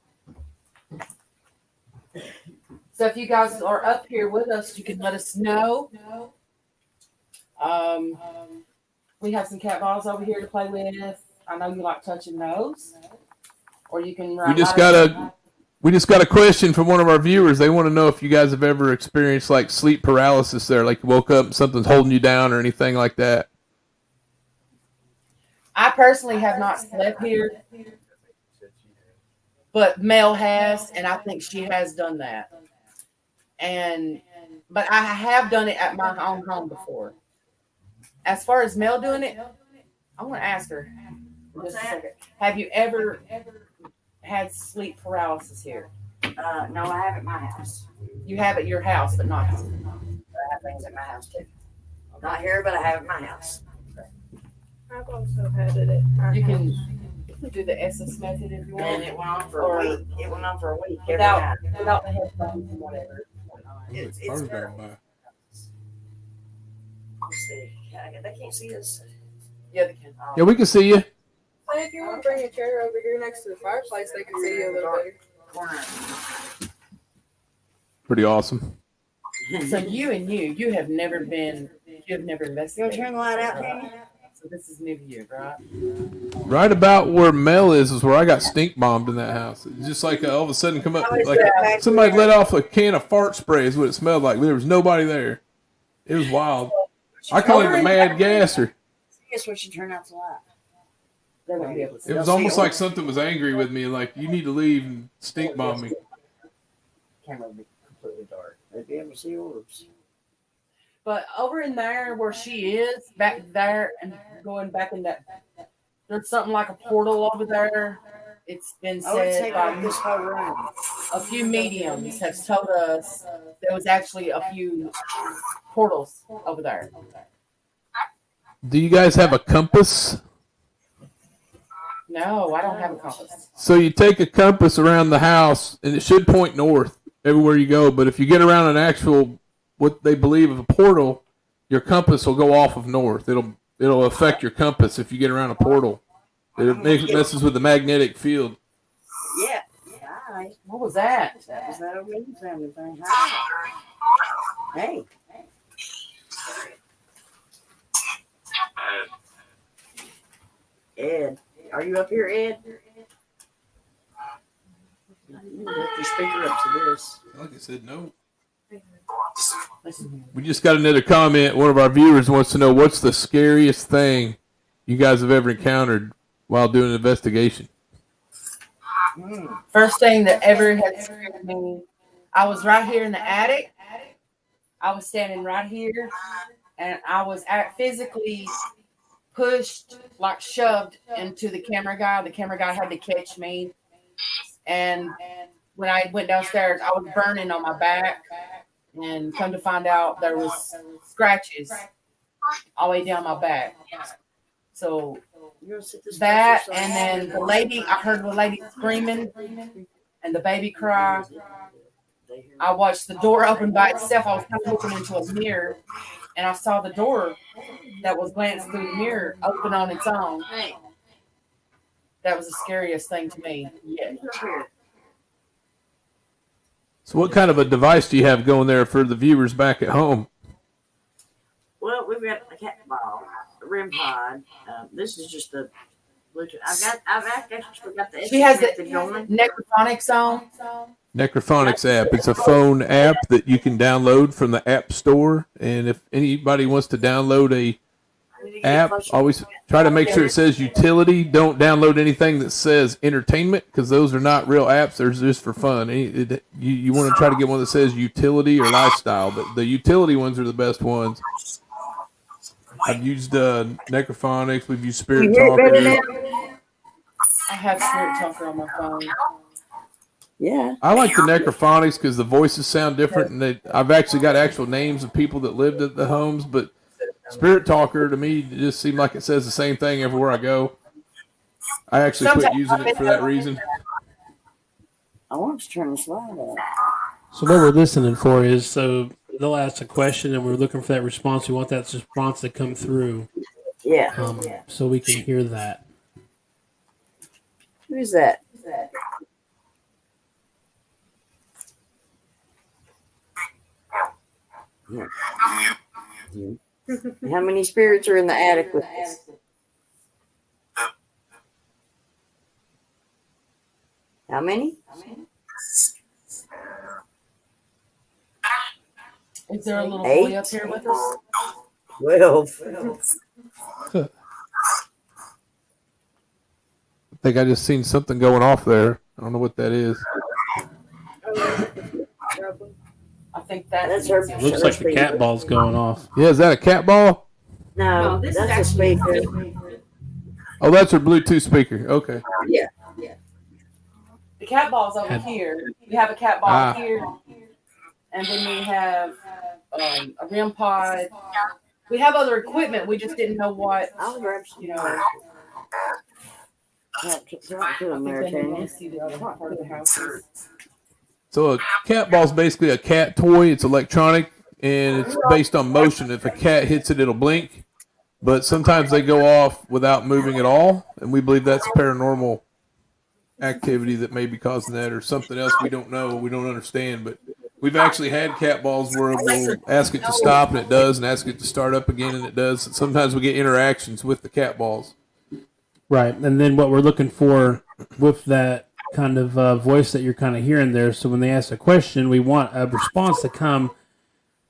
So if you guys are up here with us, you can let us know. We have some cat balls over here to play with. I know you like touching those. Or you can We just got a question from one of our viewers. They want to know if you guys have ever experienced like sleep paralysis there, like you woke up and something's holding you down or anything like that. I personally have not slept here, but Mel has, and I think she has done that. But I have done it at my own home before. As far as Mel doing it, I want to ask her. Just a second. Have you ever had sleep paralysis here? No, I have at my house. You have at your house, but not. I have things at my house too. Not here, but I have at my house. I've also had it at You can do the SS method if you want. And it went on for a week. It went on for a week every Without night. the headphones and whatever. It's terrible. Let's see. They can't see us. Yeah, they can. Yeah, we can see you. If you want to bring a chair over here next to the fireplace, they can see you a little better. Pretty awesome. So you have never investigated. You want to turn the light out, Tanya? So this is new to you, right? Right about where Mel is where I got stink bombed in that house. It's just like all of a sudden come up like somebody let off a can of fart spray is what it smelled like. There was nobody there. It was wild. I call it the mad gasser. Guess we should turn out the light. They won't be able to see. It was almost like something was angry with me, like you need to leave and stink bomb me. Camera will be completely dark. They'd be able to see orbs. But over in there where she is, back there and going back in that, there's something like a portal over there. It's been said by this whole room. A few mediums have told us there was actually a few portals over there. Do you guys have a compass? No, I don't have a compass. So you take a compass around the house, and it should point north everywhere you go. But if you get around an actual, what they believe of a portal, your compass will go off of north. It'll affect your compass if you get around a portal. It messes with the magnetic field. Yeah. Hi. What was that? That was that old Williams family thing. Hi. Hey. Ed. Are you up here, Ed? You lift your speaker up to this. Like I said, no. We just got another comment. One of our viewers wants to know what's the scariest thing you guys have ever encountered while doing an investigation. First thing that ever had scared me, I was right here in the attic. I was standing right here, and I was physically pushed, like shoved into the camera guy. The camera guy had to catch me. And when I went downstairs, I was burning on my back. And come to find out, there was scratches all the way down my back. So You gonna sit this that, person and then the lady, I heard the lady screaming and the baby cry. I watched the door open by itself. I was kind of looking into a mirror, and I saw the door that was glancing through the mirror open on its own. That was the scariest thing to me. Yeah. So what kind of a device do you have going there for the viewers back at home? Well, we've got a cat ball, a REM pod. This is just the Bluetooth. I've actually got the. She has the going. necrophonics on. Necrophonics app. It's a phone app that you can download from the App Store. And if anybody wants to download a app, always try to make sure it says utility. Don't download anything that says entertainment, because those are not real apps. They're just for fun. You want to try to get one that says utility or lifestyle, but the utility ones are the best ones. I've used Necrophonics. We've used Spirit Talker. I have Spirit Talker on my phone. Yeah. I like the Necrophonics because the voices sound different, and I've actually got actual names of people that lived at the homes, but Spirit Talker, to me, just seemed like it says the same thing everywhere I go. I actually quit using it for that reason. I want to turn the slide off. So what we're listening for is, so they'll ask a question and we're looking for that response. We want that response to come through. Yeah. So we can hear that. Who's that? How many spirits are in the attic with us? How many? Is there a little boy up here with us? 12. I think I just seen something going off there. I don't know what that is. I think that's her. It looks like the cat ball's going off. Yeah, is that a cat ball? No, this that's a is speaker. Oh, that's her Bluetooth speaker. Okay. Yeah. The cat ball's over here. We have a cat ball here, and then we have a REM pod. We have other equipment. We just didn't know what. I'll grab some. You know. Talk to them there, Tanya. See the other part of the house. So a cat ball is basically a cat toy. It's electronic, and it's based on motion. If a cat hits it, it'll blink. But sometimes they go off without moving at all, and we believe that's paranormal activity that may be causing that, or something else we don't know, we don't understand. But we've actually had cat balls where we'll ask it to stop, and it does, and ask it to start up again, and it does. And sometimes we get interactions with the cat balls. Right, and then what we're looking for with that kind of voice that you're kind of hearing there, so when they ask a question, we want a response to come,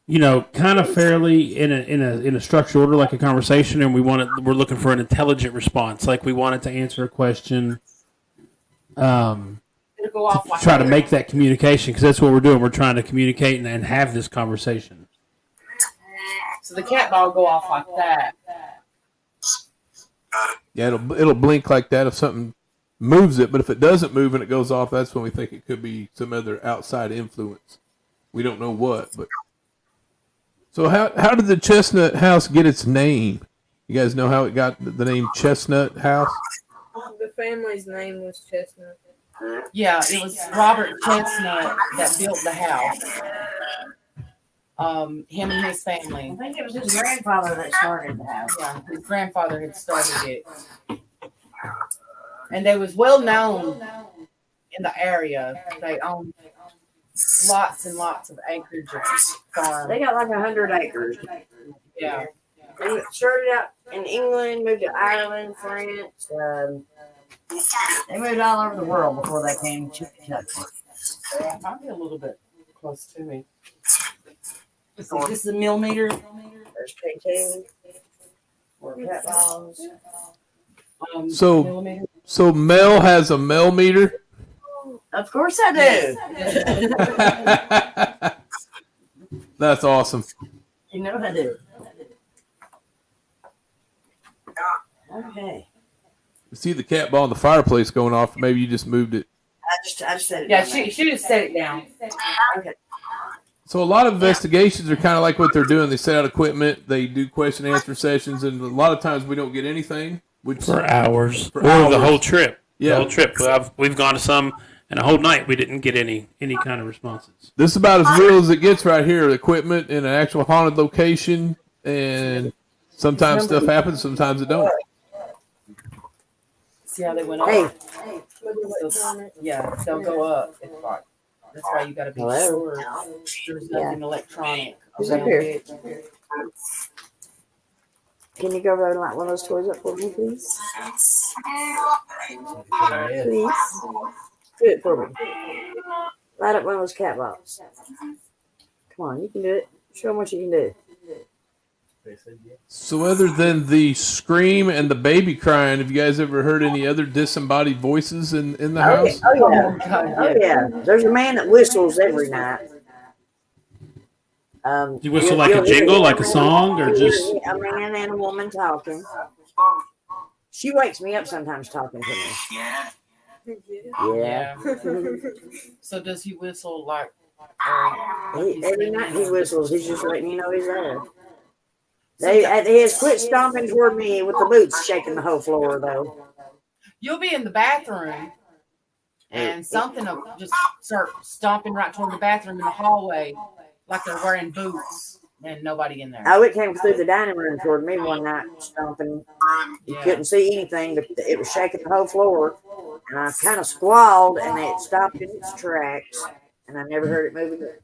you know, kind of fairly in a structured order, like a conversation, and we're looking for an intelligent response, like we want it to answer a question, to try to make that communication, because that's what we're doing. We're trying to communicate and have this conversation. So the cat ball go off like that. Yeah, it'll blink like that if something moves it, but if it doesn't move and it goes off, that's when we think it could be some other outside influence. We don't know what, but so how did the Chestnut House get its name? You guys know how it got the name Chestnut House? The family's name was Chestnut. Yeah, it was Robert Chestnut that built the house. Him and his family. I think it was his grandfather that started the house. Yeah, his grandfather had started it. And they was well known in the area. They owned lots and lots of acreage of farm. They got like 100 acres. Yeah. They started out in England, moved to Ireland, France. They moved all over the world before they came to Kentucky. Yeah, might be a little bit close to me. So this is a millimeter. There's K2. Or cat balls. So Mel has a millimeter? Of course I do. That's awesome. You know I do. Okay. You see the cat ball in the fireplace going off. Maybe you just moved it. I just set it Yeah, down. she just set it down. Okay. So a lot of investigations are kind of like what they're doing. They set out equipment, they do question and answer sessions, and a lot of times we don't get anything. Which for hours, for or hours. the whole trip. Yeah. The whole trip. We've gone to some, and a whole night we didn't get any kind of responses. This is about as real as it gets right here. Equipment in an actual haunted location, and sometimes stuff happens, sometimes it don't. See how they went up? Hey. Yeah, they'll go up. It's like, that's why you got to be sure there's nothing electronic. Who's up here? Can you go roll like one of those toys up for me, please? Please. Do it for me. Light up one of those cat balls. Come on, you can do it. Show them what you can do. So other than the scream and the baby crying, have you guys ever heard any other disembodied voices in the house? Oh, yeah. Oh, yeah. There's a man that whistles every night. Do you whistle like a jingle, like a song, or just a man and a woman talking? She wakes me up sometimes talking to me. Yeah. So does he whistle like? Every night he whistles. He's just letting you know he's there. He has quit stomping toward me with the boots shaking the whole floor, though. You'll be in the bathroom, and something will just start stomping right toward the bathroom in the hallway, like they're wearing boots, and nobody in there. Oh, it came through the dining room toward me one night, stomping. You couldn't see anything, but it was shaking the whole floor. And I kind of squalled, and it stopped in its tracks, and I never heard it move again.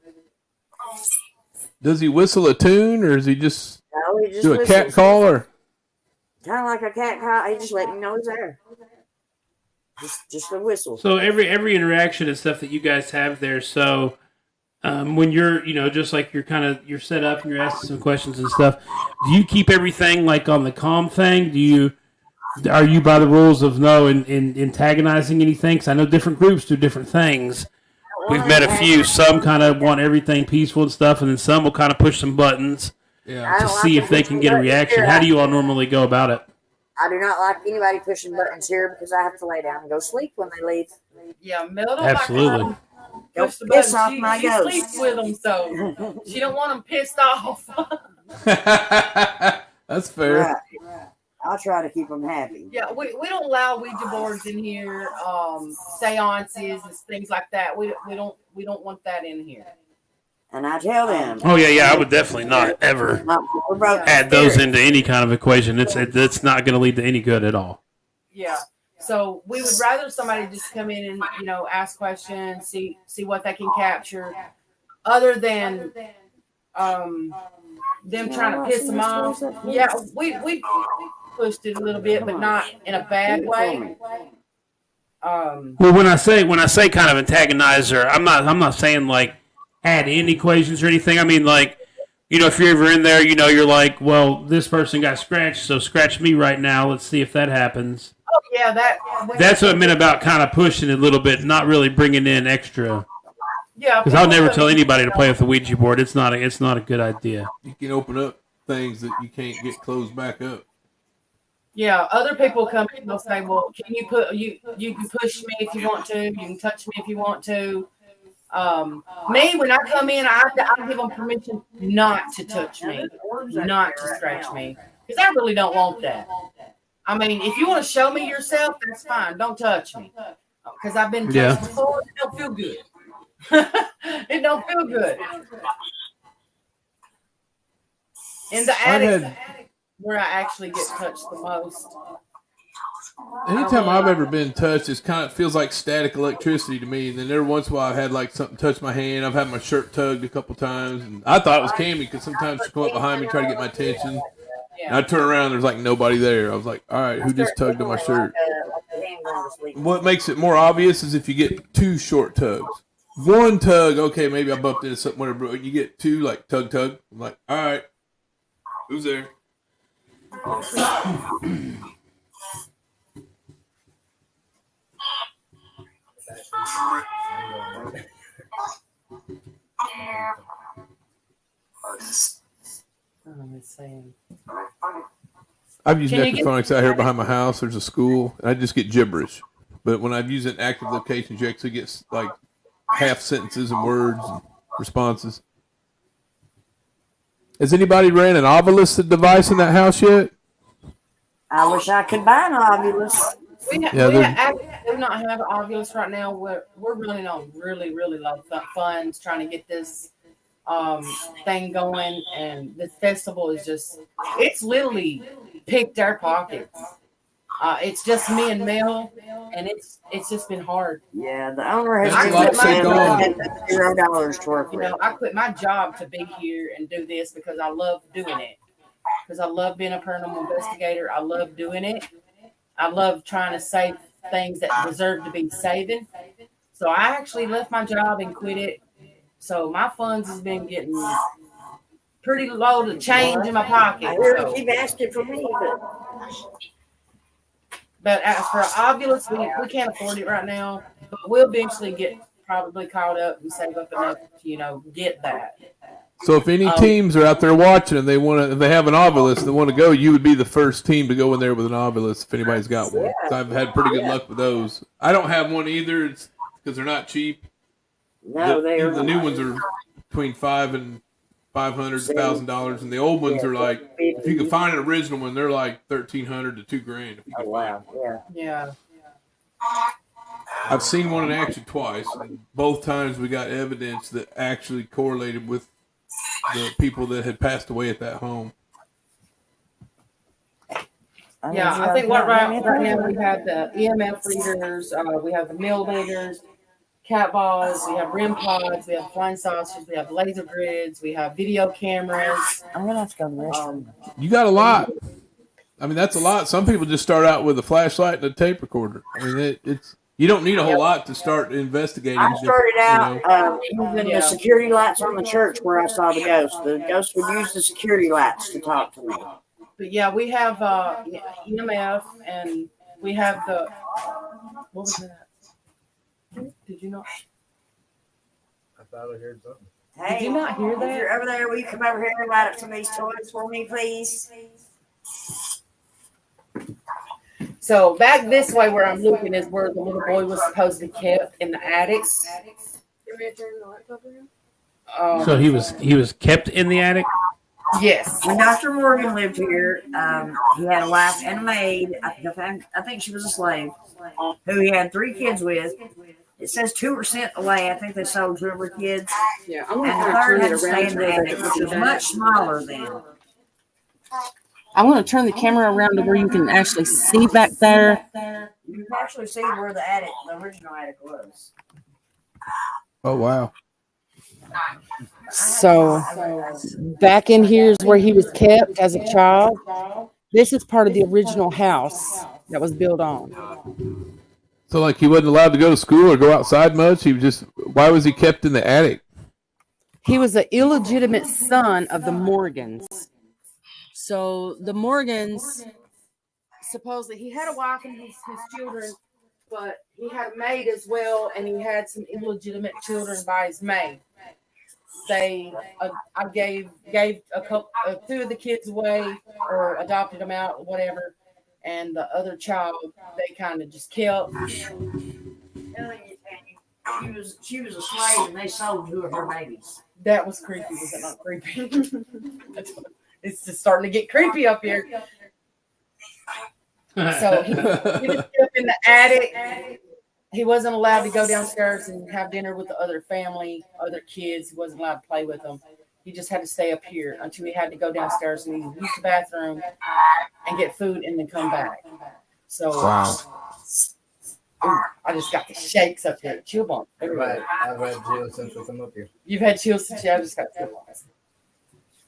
Does he whistle a tune, or is he just, No, he just do a whistles. cat call? Or Kind of like a cat call. He just let me know he's there. Just a whistle. so every interaction and stuff that you guys have there. So when you're just like you're set up and you're asking some questions and stuff. Do you keep everything like on the calm thing? Are you by the rules of no in antagonizing anything? Because I know different groups do different things. We've met a few. Some kind of want everything peaceful and stuff, and then some will kind of push some buttons to see if they can get a reaction. How do you all normally go about it? I do not like anybody pushing buttons here because I have to lay down and go sleep when they leave. Yeah, Mel don't Absolutely. like to push the Piss button. off my She ghost. sleeps with them, so she don't want them pissed off. that's fair. Right. I'll try to keep them happy. Yeah, we don't allow Ouija boards in here, seances and things like that. We don't want that in here. And I tell them. Oh yeah, I would definitely not ever add those into any kind of equation. It's not going to lead to any good at all. Yeah. So we would rather somebody just come in and ask questions, see what they can capture, other than them trying to piss them off. Yeah, we pushed it a little bit, but not in a bad way. Well, when I say kind of antagonizer, I'm not saying like add in equations or anything. I mean like, if you're ever in there, you're like, well, this person got scratched, so scratch me right now. Let's see if that happens. Oh yeah, That's what I meant about kind of pushing it a little bit, not really bringing in extra. Yeah, because I'll never tell anybody to play with the Ouija board. It's not a good idea. You can open up things that you can't get closed back up. Yeah, other people come in and they'll say, well, can you can push me if you want to, you can touch me if you want to. Me, when I come in, I give them permission not to touch me, not to scratch me, because I really don't want that. I mean, if you want to show me yourself, that's fine. Don't touch me, because I've been touched before. It don't feel good. It don't feel good. In the attic, where I actually get touched the most. Anytime I've ever been touched, it kind of feels like static electricity to me. And then every once in a while, I've had like something touch my hand. I've had my shirt tugged a couple times, and I thought it was Cammy because sometimes she'd come up behind me, try to get my attention. And I turn around, there's like nobody there. I was like, all right, who just tugged on my shirt? What makes it more obvious is if you get two short tugs. One tug, okay, maybe I bumped into something, whatever. But you get two, like tug. I'm like, all right, who's there? I've used necrophonics out here behind my house. There's a school, and I just get gibberish. But when I've used it in active locations, you actually get like half sentences and words and responses. Has anybody ran an Ovilus device in that house yet? I wish I could buy an Ovilus. We actually do not have an Ovilus right now. We're running on really low funds trying to get this thing going, and this festival is it's literally picked our pockets. It's just me and Mel, and it's just been hard. Yeah, the owner has $0 to work with. I quit my job to be here and do this because I love doing it. Because I love being a paranormal investigator. I love doing it. I love trying to save things that deserve to be saving. So I actually left my job and quit it. So my funds has been getting pretty low to change in my pocket. I hear you keep asking for me, but as for Ovilus, we can't afford it right now. But we'll eventually get probably caught up and save up enough to get that. So if any teams are out there watching and they have an Ovilus and they want to go, you would be the first team to go in there with an Ovilus if anybody's got one. I've had pretty good luck with those. I don't have one either. It's because they're not cheap. No, the new ones are between $500 and $1,000, and the old ones are like, if you can find an original one, they're like $1,300 to $2,000. If you can find one. Yeah. I've seen one in action twice. And both times we got evidence that actually correlated with the people that had passed away at that home. Yeah, I think right now we have the EMF readers, we have the millimeters, cat balls, we have REM pods, we have flying saucers, we have laser grids, we have video cameras. I'm gonna have to go to the restroom. You got a lot. I mean, that's a lot. Some people just start out with a flashlight and a tape recorder. I mean, it's you don't need a whole lot to start investigating. I started out using the security lights on the church where I saw the ghost. The ghost would use the security lights to talk to me. But yeah, we have EMF, and we have the what was that? Did you not? I thought I heard something. Hey, did you not hear that? If you're over there, will you come over here and light up some of these toys for me, please? So back this way where I'm looking is where the little boy was supposed to be kept in the attics. So he was kept in the attic? Yes. When Dr. Morgan lived here, he had a wife and a maid. I think she was a slave, who he had 3 kids with. It says 2 were sent away. I think they sold 2 of her kids. Yeah, and the 3rd had to stay in the attic, which was much smaller then. I'm going to turn the camera around to where you can actually see back there. You can actually see where the original attic was. Oh, wow. So back in here is where he was kept as a child. This is part of the original house that was built on. So, like, he wasn't allowed to go to school or go outside much? Why was he kept in the attic? He was an illegitimate son of the Morgans. So the Morgans, supposedly, he had a wife and his children, but he had a maid as well, and he had some illegitimate children by his maid. I gave a couple, 2 of the kids away or adopted them out, or whatever, and the other child they kind of just kept. She was a slave, and they sold 2 of her babies. That was creepy. Was it not creepy? It's just starting to get creepy up here. So he was up in the attic. He wasn't allowed to go downstairs and have dinner with the other family, other kids. He wasn't allowed to play with them. He just had to stay up here until he had to go downstairs and use the bathroom and get food and then come back. So wow. I just got the shakes up here. Chill bump. I've had chills since we come up here. You've had chills since I just got chill bumps.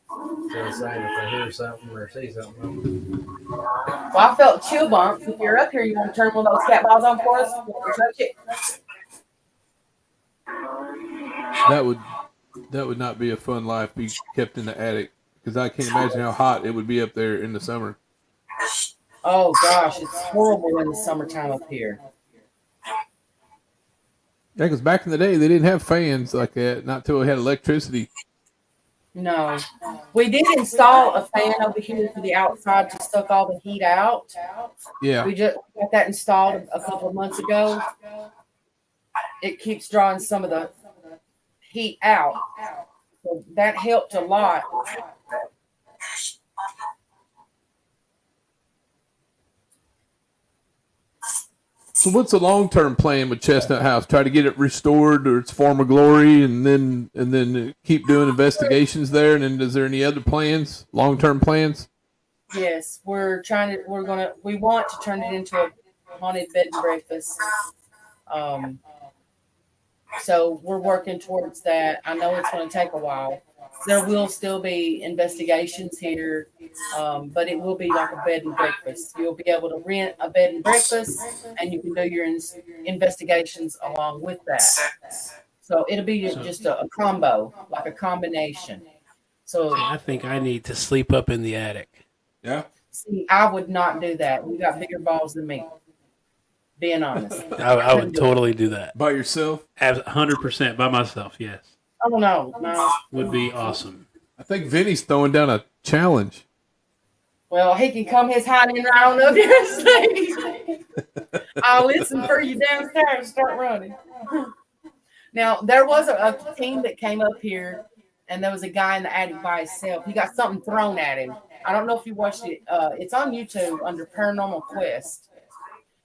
So I'm saying if I hear something or see something. Well, I felt chill bumps. If you're up here, you want to turn one of those cat balls on for us? Touch it. That would not be a fun life. Be kept in the attic because I can't imagine how hot it would be up there in the summer. Oh gosh, it's horrible in the summertime up here. Yeah, because back in the day they didn't have fans like that. Not till we had electricity. No, we did install a fan over here for the outside to suck all the heat out. Yeah, we just got that installed a couple of months ago. It keeps drawing some of the heat out, so that helped a lot. So what's the long-term plan with Chestnut House? Try to get it restored to its former glory, and then keep doing investigations there. And then, is there any other plans, long-term plans? Yes, we want to turn it into a haunted bed and breakfast. So we're working towards that. I know it's going to take a while. There will still be investigations here, but it will be like a bed and breakfast. You'll be able to rent a bed and breakfast, and you can do your investigations along with that. So it'll be just a combo, like a combination. So I think I need to sleep up in the attic. Yeah. See, I would not do that. You got bigger balls than me. Being honest, I would totally do that. By yourself? 100% by myself, yes. Oh, no. Would be awesome. I think Vinny's throwing down a challenge. Well, he can come his hiding right on up here. I'll listen for you downstairs and start running. Now, there was a team that came up here, and there was a guy in the attic by himself. He got something thrown at him. I don't know if you watched it. It's on YouTube under Paranormal Quest.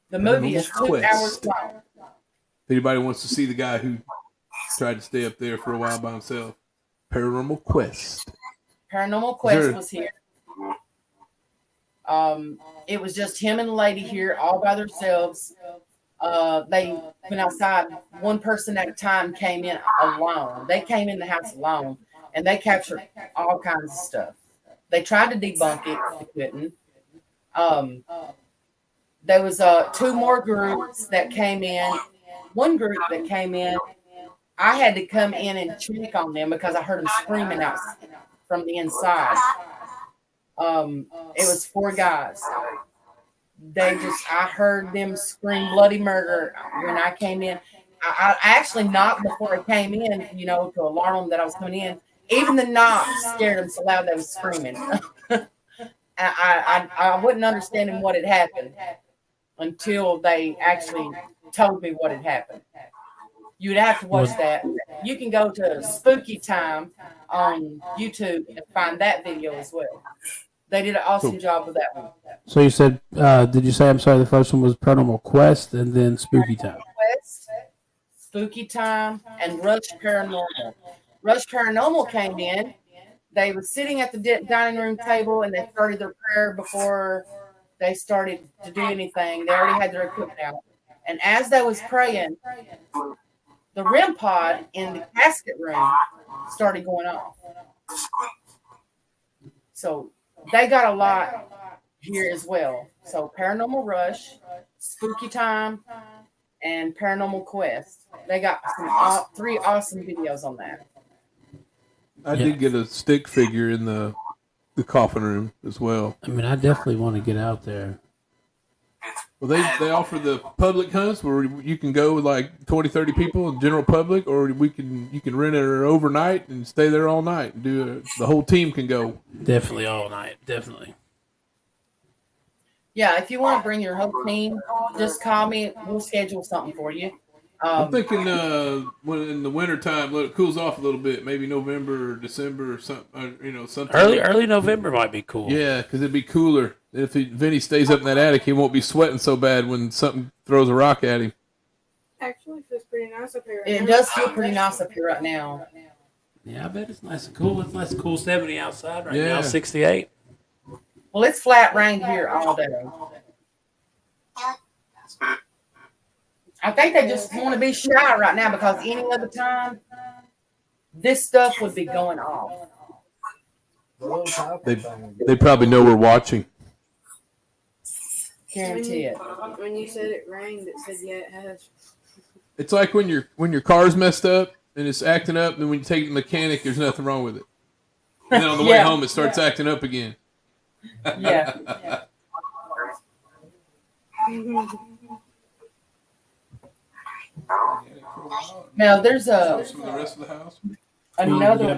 The movie is 2 hours long. If anybody wants to see the guy who tried to stay up there for a while by himself, Paranormal Quest. Paranormal Quest was here. It was just him and the lady here all by themselves. They went outside. One person at a time came in alone. They came in the house alone, and they captured all kinds of stuff. They tried to debunk it. They couldn't. There was 2 more groups that came in. One group that came in, I had to come in and check on them because I heard them screaming out from the inside. It was 4 guys. I heard them scream bloody murder when I came in. I actually knocked before I came in, to alarm them that I was coming in. Even the knock scared them so loud they was screaming. I wouldn't understand what had happened until they actually told me what had happened. You'd have to watch that. You can go to Spooky Time on YouTube and find that video as well. They did an awesome job with that one. So you said, did you say, I'm sorry, the first one was Paranormal Quest and then Spooky Time? Quest, Spooky Time, and Rush Paranormal. Rush Paranormal came in. They were sitting at the dining room table and they started their prayer before they started to do anything. They already had their equipment out. And as they was praying, the REM pod in the casket room started going off. So they got a lot here as well. So Paranormal Rush, Spooky Time, and Paranormal Quest. They got 3 awesome videos on that. I did get a stick figure in the coffin room as well. I mean, I definitely want to get out there. Well, they offer the public hunts where you can go with like 20, 30 people in general public, or you can rent it overnight and stay there all night and the whole team can go. Definitely all night. Definitely. Yeah, if you want to bring your whole team, just call me. We'll schedule something for you. I'm thinking when in the wintertime, let it cools off a little bit, maybe November or December or something. Something. Early November might be cool. Yeah, because it'd be cooler. If Vinny stays up in that attic, he won't be sweating so bad when something throws a rock at him. Actually, it feels pretty nice up here. It does feel pretty nice up here right now. Yeah, I bet it's nice and cool. It's nice and cool 70 outside right now, 68. Well, it's flat rain here all day. I think they just want to be shy right now because any other time, this stuff would be going off. They probably know we're watching. Guarantee it. When you said it rained, it said, yeah, it has. It's like when your car's messed up and it's acting up, and when you take it to the mechanic, there's nothing wrong with it. And then on the way home, it starts acting up again. Yeah. Now there's the rest of the house. Another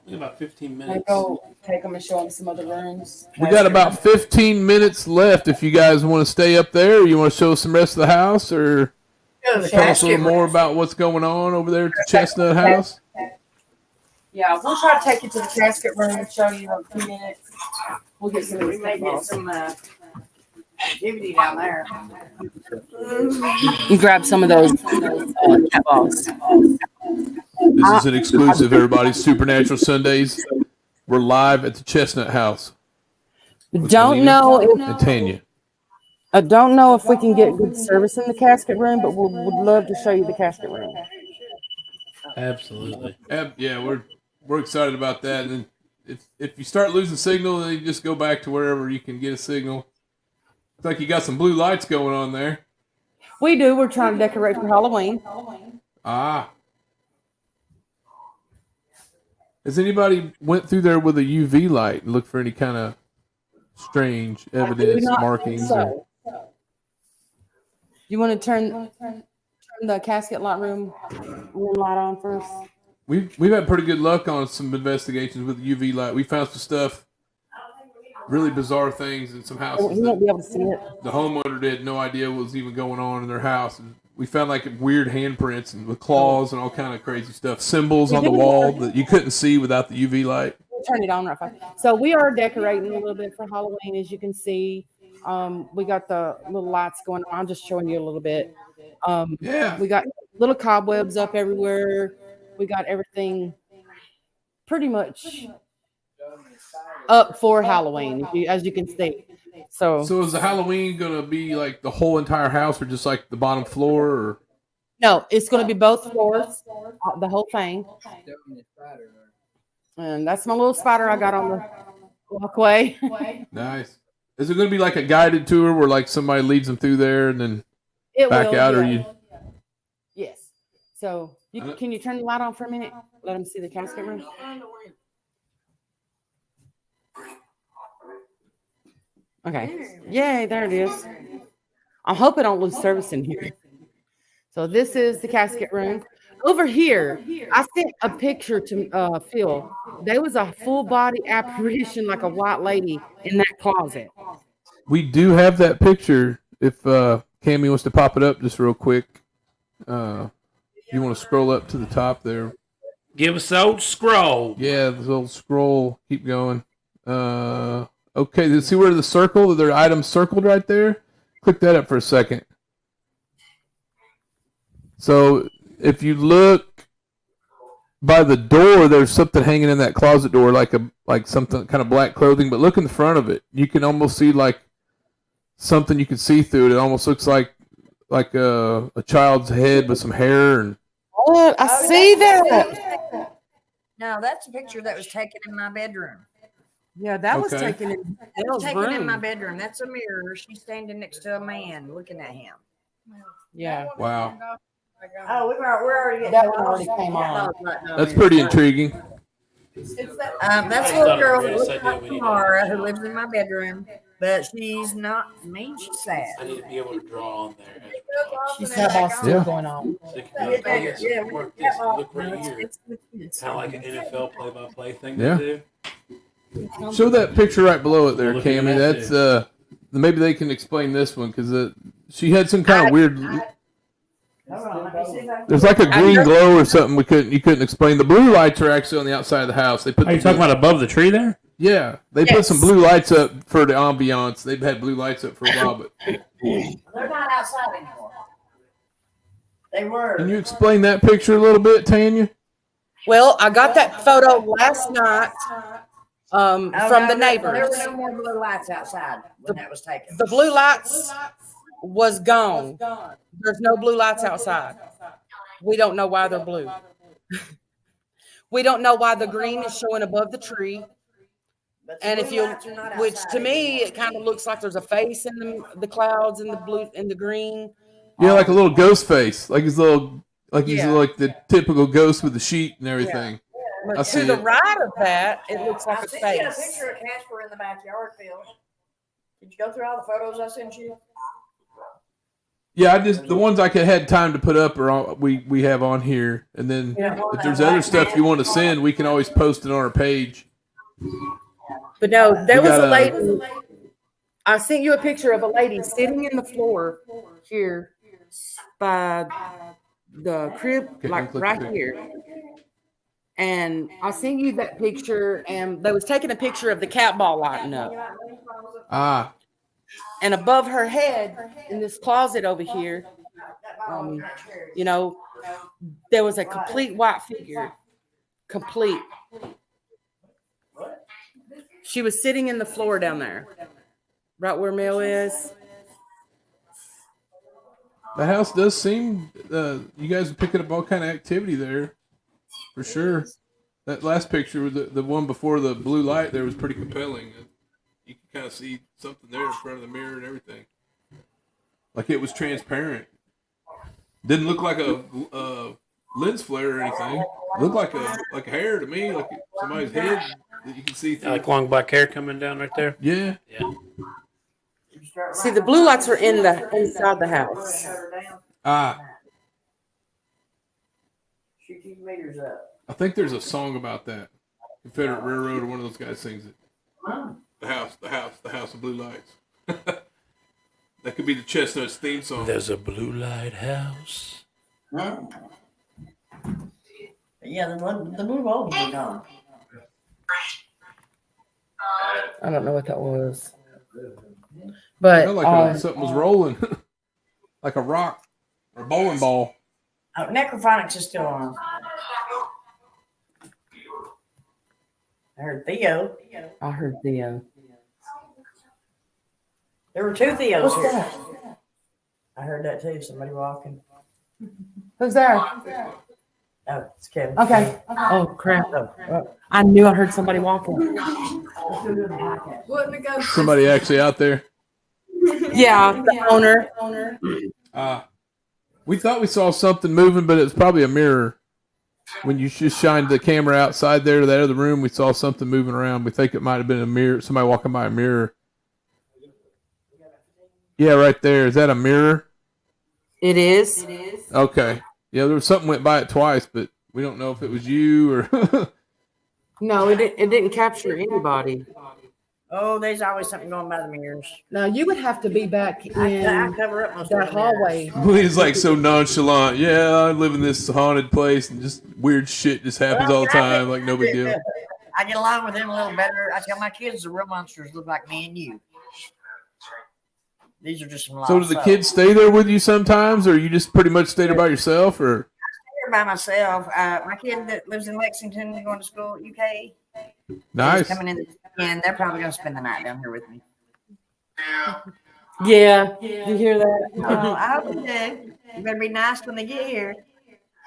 about 15 minutes. Go take them and show them some other rooms. We got about 15 minutes left. If you guys want to stay up there, or you want to show us some rest of the house, or tell us a little more about what's going on over there at the Chestnut House. Yeah, we'll try to take you to the casket room and show you in a few minutes. We'll get some. activity down there. You grab some of those cat balls. This is an exclusive, everybody. Supernatural Sundays. We're live at the Chestnut House. Don't know and Tanya. I don't know if we can get good service in the casket room, but we would love to show you the casket room. Absolutely. Yeah, we're excited about that. And then if you start losing signal, then you just go back to wherever you can get a signal. Looks like you got some blue lights going on there. We do. We're trying to decorate for Halloween. Ah. Has anybody went through there with a UV light and looked for any kind of strange evidence, markings? Or... You want to turn the casket room light on first? We've had pretty good luck on some investigations with the UV light. We found some stuff, really bizarre things in some houses. You won't be able to see it. The homeowner had no idea what was even going on in their house. We found like weird handprints and with claws and all kind of crazy stuff. Symbols on the wall that you couldn't see without the UV light. Turn it on right fast. So we are decorating a little bit for Halloween, as you can see. We got the little lights going on. I'm just showing you a little bit. Yeah. We got little cobwebs up everywhere. We got everything pretty much up for Halloween, as you can see. So is the Halloween going to be like the whole entire house or just like the bottom floor? Or? No, it's going to be both floors, the whole thing. And that's my little spider I got on the walkway. Nice. Is it going to be like a guided tour where like somebody leads them through there and then back out? Yeah. Or you? Yes. So can you turn the light on for a minute? Let them see the casket room. Okay. Yay, there it is. I hope I don't lose service in here. So this is the casket room. Over here, I sent a picture to Phil. There was a full body apparition like a white lady in that closet. We do have that picture. If Cammy wants to pop it up just real quick. You want to scroll up to the top there. Give us the old scroll. Yeah, the old scroll. Keep going. Okay, see where the circle, their items circled right there? Click that up for a second. So if you look by the door, there's something hanging in that closet door, like something kind of black clothing. But look in the front of it, you can almost see like something you can see through it. It almost looks like a child's head with some hair and. Oh, I see that. No, that's a picture that was taken in my bedroom. Yeah, that was taken in Bill's room. In my bedroom. That's a mirror. She's standing next to a man looking at him. Yeah. Wow. Oh, we're already getting that one already came on. That's pretty intriguing. That's a little girl that looks like Tamara who lives in my bedroom, but she's not mean. She's sad. I need to be able to draw on there. She's got all still going on. So look right here. Kind of like an NFL play-by-play thing to do. Show that picture right below it there, Cammy. That's maybe they can explain this one because she had some kind of weird. There's like a green glow or something you couldn't explain. The blue lights are actually on the outside of the house. Are you talking about above the tree there? Yeah, they put some blue lights up for the ambiance. They've had blue lights up for a while, but they're not outside anymore. They were. Can you explain that picture a little bit, Tanya? Well, I got that photo last night from the neighbors. There were no more blue lights outside when that was taken. The blue lights was gone. There's no blue lights outside. We don't know why they're blue. We don't know why the green is showing above the tree. And which to me, it kind of looks like there's a face in the clouds and the blue and the green. Yeah, like a little ghost face, like he's like the typical ghost with the sheet and everything. Yeah. But to the right of that, it looks like a face. I sent you a picture of Casper in the backyard, Phil. Did you go through all the photos I sent you? Yeah, the ones I had time to put up are we have on here, and then if there's other stuff you want to send, we can always post it on our page. But no, there was a lady. I sent you a picture of a lady sitting in the floor here by the crib, like right here. And I sent you that picture, and they was taking a picture of the cat ball lighting up. Ah. And above her head, in this closet over here, you know, there was a complete white figure. Complete. She was sitting in the floor down there, right where Mel is. The house does seem. You guys are picking up all kind of activity there, for sure. That last picture, the one before the blue light, there was pretty compelling. You can kind of see something there in front of the mirror and everything. Like it was transparent. Didn't look like a lens flare or anything. It looked like a hair to me, like somebody's head that you can see through. Like long black hair coming down right there. Yeah. Yeah. See, the blue lights were inside the house. Ah. Shoot these meters up. I think there's a song about that. Confederate Railroad or one of those guys sings it. The house of blue lights. That could be the Chestnuts theme song. There's a blue light house. Yeah, the blue bulbs are gone. I don't know what that was. But like something was rolling. Like a rock or a bowling ball. Oh, necrophonics is still on. I heard Theo. I heard Theo. There were two Theos What's here. that? I heard that too. Somebody walking. Who's there? Oh, it's Kevin. Okay. Oh, crap. I knew I heard somebody walking. Somebody actually out there. Yeah, the owner. We thought we saw something moving, but it was probably a mirror. When you just shined the camera outside there to that other room, we saw something moving around. We think it might have been a mirror, somebody walking by a mirror. Yeah, right there. Is that a mirror? It is. Okay. Yeah, there was something went by it twice, but we don't know if it was you or. No, it didn't capture anybody. Oh, there's always something going by the mirrors. Now you would have to be back in I cover up most that of the hallway. He's like so nonchalant. Yeah, I live in this haunted place and just weird shit just happens all the time. Like no big deal. I get along with them a little better. I tell my kids the real monsters look like me and you. These are just some. So do the kids stay there with you sometimes, or you just pretty much stay there by yourself, or? I stay here by myself. My kid that lives in Lexington, going to school at UK. Nice. Coming in, and they're probably going to spend the night down here with me. Yeah, you hear that? Oh, I hope they do. You better be nice when they get here.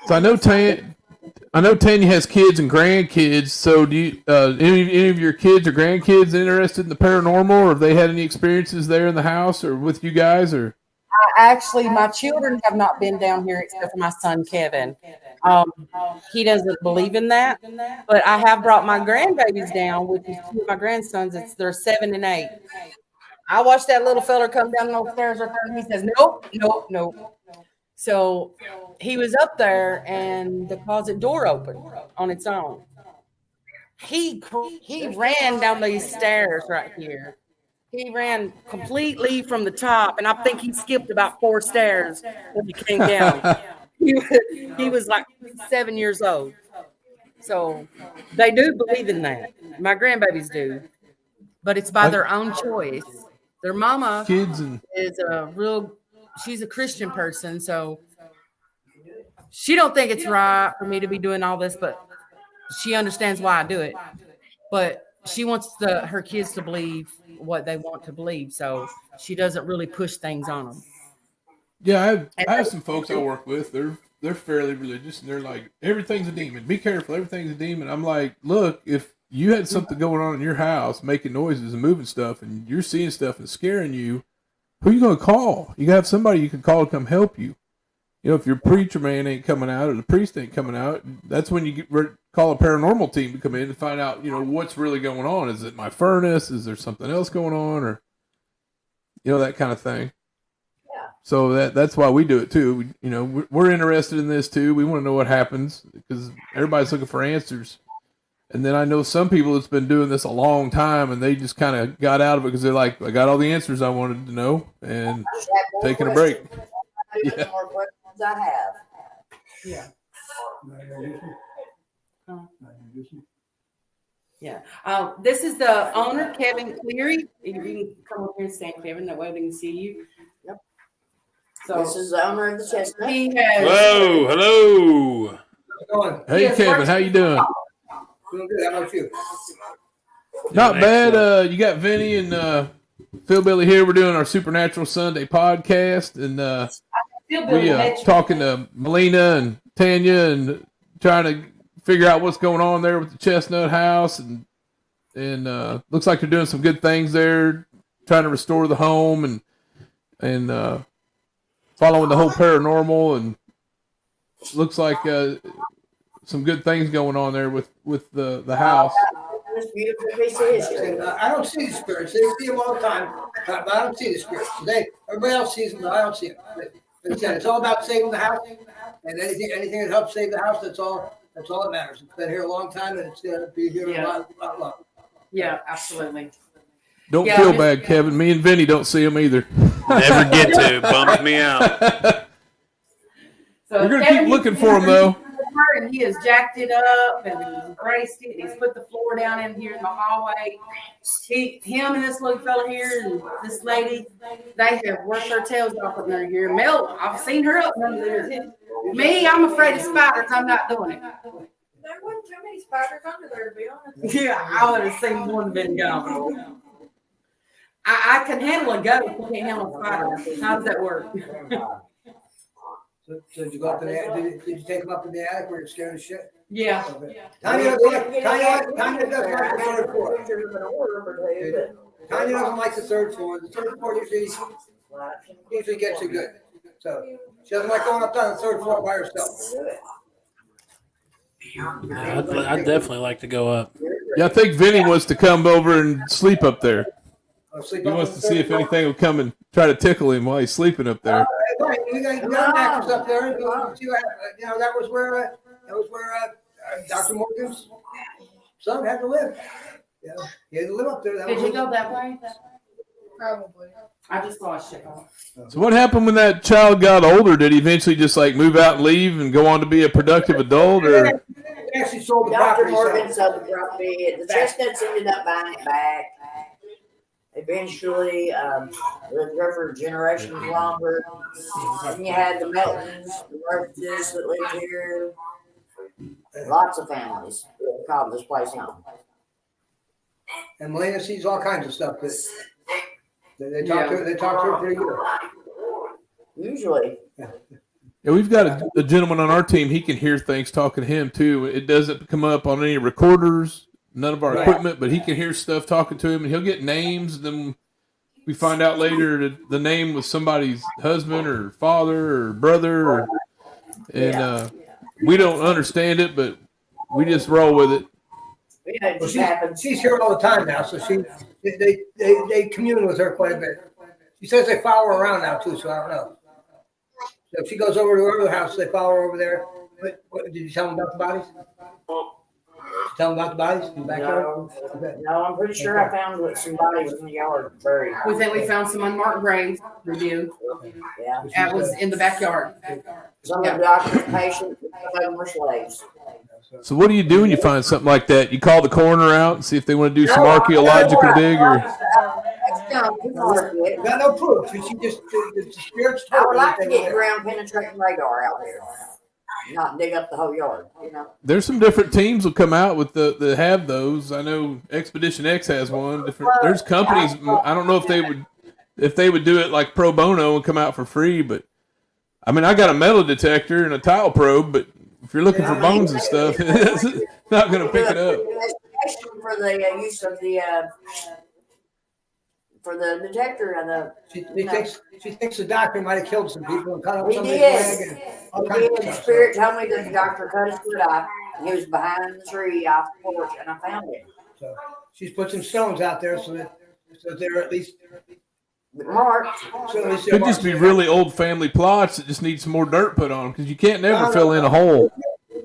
So I know Tanya has kids and grandkids. So do you? Any of your kids or grandkids interested in the paranormal, or have they had any experiences there in the house or with you guys, or? Actually, my children have not been down here except for my son Kevin. He doesn't believe in that, but I have brought my grandbabies down with two of my grandsons. They're 7 and 8. I watched that little fella come down those stairs, and he says, "Nope." So he was up there, and the closet door opened on its own. He ran down these stairs right here. He ran completely from the top, and I think he skipped about 4 stairs when he came down. He was like 7 years old. So they do believe in that. My grandbabies do. But it's by their own choice. Their mama is she's a Christian person, so she don't think it's right for me to be doing all this, but she understands why I do it. But she wants her kids to believe what they want to believe, so she doesn't really push things on them. Yeah, I have some folks I work with. They're fairly religious, and they're like, everything's a demon. Be careful, everything's a demon. I'm like, look, if you had something going on in your house, making noises and moving stuff, and you're seeing stuff and scaring you, who are you going to call? You got to have somebody you can call to come help you. You know, if your preacher man ain't coming out or the priest ain't coming out, that's when you call a paranormal team to come in and find out, you know, what's really going on. Is it my furnace? Is there something else going on? Or, you know, that kind of thing. Yeah. So that's why we do it too. We're interested in this too. We want to know what happens because everybody's looking for answers. And then I know some people that's been doing this a long time and they just kind of got out of it because they're like, I got all the answers I wanted to know and taking a break. Yeah. More questions I have. Yeah. Yeah. This is the owner, Kevin Cleary. You can come up here and stand, Kevin. That way we can see you. Yep. So This is the owner of the Chestnut. he has. Whoa, hello. Hey, Kevin, how you doing? Doing good. How about you? Not bad. You got Vinny and Phil Billy here. We're doing our Supernatural Sunday podcast, and we talking to Melena and Tanya and trying to figure out what's going on there with the Chestnut House, and looks like they're doing some good things there, trying to restore the home and following the whole paranormal, and looks like some good things going on there with the house. This beautiful piece of history. I don't see the spirits. They see them all the time, but I don't see the spirits. Everybody else sees them, but I don't see them. Like I said, it's all about saving the house, and anything that helps save the house, that's all that matters. It's been here a long time, and it's going to be here a lot longer. Yeah, absolutely. Don't feel bad, Kevin. Me and Vinny don't see them either. Never get to. Bums me out. We're going to keep looking for them, though. And he has jacked it up and he's braced it. He's put the floor down in here in the hallway. Him and this little fella here and this lady, they have worked their tails off up under here. Mel, I've seen her up under there. Me, I'm afraid of spiders. I'm not doing it. There wasn't too many spiders under there, to be honest. Yeah, I would have seen one been gone. I can handle a goat, but can't handle a spider. How does that work? So did you go up in the attic? Did you take them up in the attic where you're scared of shit? Yeah. Tanya doesn't like the third floor. Tanya doesn't like the third floor. The third floor usually gets you good. So she doesn't like going up on the third floor by herself. I'd definitely like to go up. Yeah, I think Vinny wants to come over and sleep up there. He wants to see if anything will come and try to tickle him while he's sleeping up there. We got mattress up there. That was where Dr. Morgan's son had to live. Yeah, he had to live up there. Did you go that way? Probably. I just lost it. So what happened when that child got older? Did he eventually just like move out and leave and go on to be a productive adult, or? They actually sold the Dr. property. Morgan sold the property. The Chestnuts ended up buying it back. Eventually, lived there for generations longer. And you had the Meltons, the Murphys that lived here. Lots of families called this place home. And Melena sees all kinds of stuff. They talk to her pretty good. Usually. Yeah, we've got a gentleman on our team. He can hear things talking to him too. It doesn't come up on any recorders, none of our equipment, but he can hear stuff talking to him, and he'll get names. And then we find out later that the name was somebody's husband or father or brother, we don't understand it, but we just roll with it. Well, she's here all the time now, so they commune with her quite a bit. She says they follow her around now too, so I don't know. So if she goes over to her other house, they follow her over there. What did you tell them about the bodies? Tell them about the bodies in the backyard? No, I'm pretty sure I found some bodies in the yard buried. We think we found some unmarked graves. We do. Yeah. That was in the backyard. Some of the doctor's patients, some of them were slaves. So what do you do when you find something like that? You call the coroner out and see if they want to do some archaeological dig, or? Got no proof. She just the spirits. I would like to get ground penetrating radar out here, not dig up the whole yard. You know. There's some different teams will come out with that have those. I know Expedition X has one. There's companies. I don't know if they would do it like pro bono and come out for free, but I mean, I got a metal detector and a tile probe, but if you're looking for bones and stuff, it's not going to pick it up. For the use of the for the detector and the. She thinks the doctor might have killed some people and cut off He somebody's did. leg and all kinds of The stuff. spirit told me that the doctor cut his foot off. And he was behind the tree off the porch, and I found it. So she's put some stones out there so they're at least marked. Could just be really old family plots that just need some more dirt put on, because you can't never fill in a hole.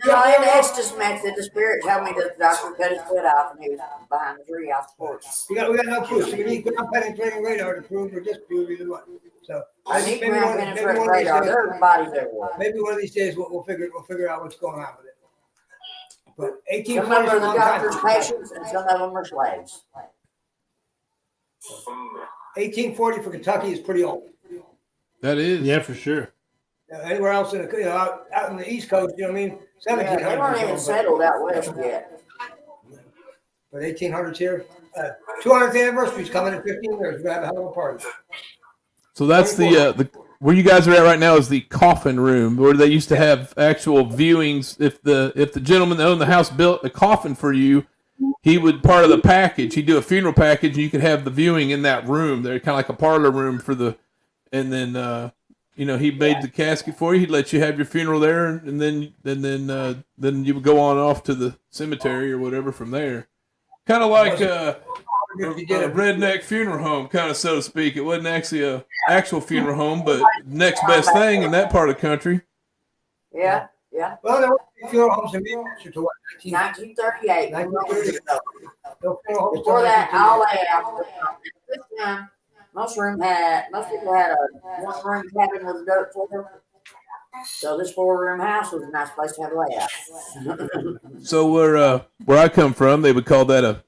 No, in Estes method, the spirit told me that the doctor cut his foot off and he was behind the tree off the porch. We got no proof. So we need ground penetrating radar to prove or disprove either one. So I need ground penetrating radar. There are bodies everywhere. Maybe one of these days we'll figure out what's going on with it. But Some of them are the doctor's patients, and some of them are slaves. 1840 for Kentucky is pretty old. That is. Yeah, for sure. Anywhere else in the, out in the East Coast, you know what I mean? 1700s. Yeah, they weren't even settled out west yet. But 1800s here. 200th anniversary is coming in 15 years. We're going to have a hell of a party. So that's the where you guys are at right now is the coffin room, where they used to have actual viewings. If the gentleman that owned the house built a coffin for you, he would part of the package. He'd do a funeral package, and you could have the viewing in that room. They're kind of like a parlor room for the, and then he made the casket for you. He'd let you have your funeral there, and then you would go on off to the cemetery or whatever from there. Kind of like a redneck funeral home, kind of, so to speak. It wasn't actually a actual funeral home, but next best thing in that part of the country. Yeah, yeah. Well, there were funeral homes in Manchester to what? 1938. 1938. Before that, all that. This time, most people had a one-room cabin with a dirt floor. So this 4-room house was a nice place to have a layout. So where I come from, they would call that a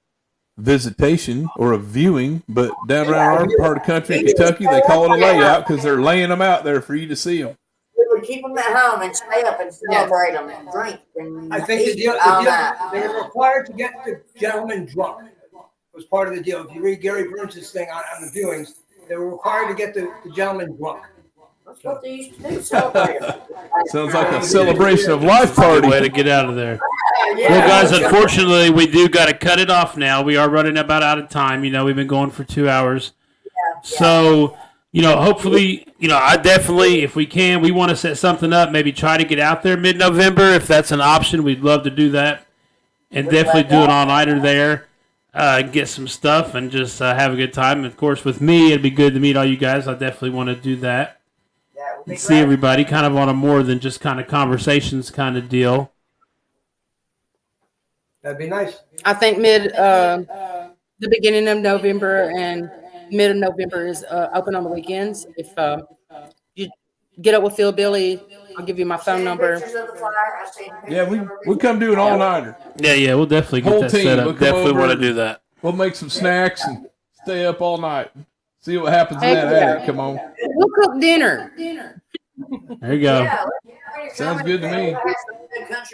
visitation or a viewing, but down around our part of the country in Kentucky, they call it a layout because they're laying them out there for you to see them. We would keep them at home and stay up and celebrate them and drink and I think the eat deal, all night. they were required to get the gentleman drunk. It was part of the deal. If you read Gary Burns' thing on the viewings, they were required to get the gentleman drunk. That's what they used to do, celebrate them. Sounds like a celebration of life party. Way to get out of there. Yeah. Well, guys, unfortunately, we do got to cut it off now. We are running about out of time. We've been going for 2 hours. So, hopefully, I definitely, if we can, we want to set something up, maybe try to get out there mid-November. If that's an option, we'd love to do that. And definitely do an all-nighter there, get some stuff, and just have a good time. And, of course, with me, it'd be good to meet all you guys. I definitely want to do that. And see everybody kind of on a more than just kind of conversations kind of deal. That'd be nice. I think the beginning of November and mid of November is open on the weekends. If you get up with Phil Billy, I'll give you my phone number. Yeah, we come do an all-nighter. Yeah, we'll definitely get Whole that team. set up. We'll come Definitely over want to and do that. We'll make some snacks and stay up all night. See what happens in that attic. Come on. We'll cook dinner. There you go. Sounds good to me.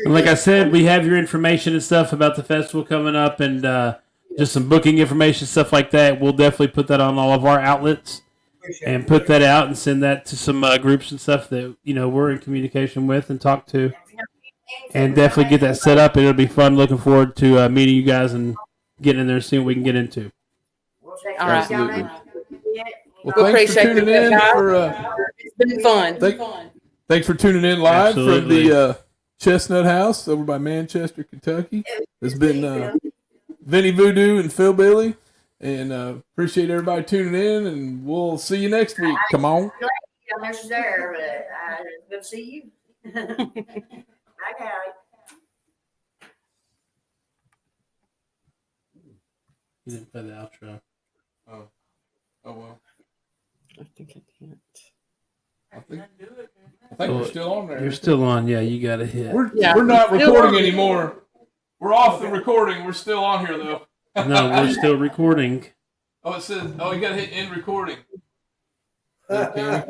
And like I said, we have your information and stuff about the festival coming up, and just some booking information, stuff like that. We'll definitely put that on all of our outlets and put that out and send that to some groups and stuff that we're in communication with and talk to, and definitely get that set up. It'll be fun. Looking forward to meeting you guys and getting in there and seeing what we can get into. All right. Absolutely. Well, We thanks for appreciate tuning it, in. guys. It's been fun. Thanks for tuning in live Absolutely. from the Chestnut House over by Manchester, Kentucky. It's been Vinny Voodoo and Phil Billy, and appreciate everybody tuning in, and we'll see you next week. Come on. I'm not there, but good to see you. I got it. You didn't play the outro. Oh well. I think I can't. I think we're still on there. You're still on. Yeah, you got to hit. We're not recording anymore. We're off the recording. We're still on here though. No, we're still recording. Oh, it says. Oh, you got to hit end recording. Okay.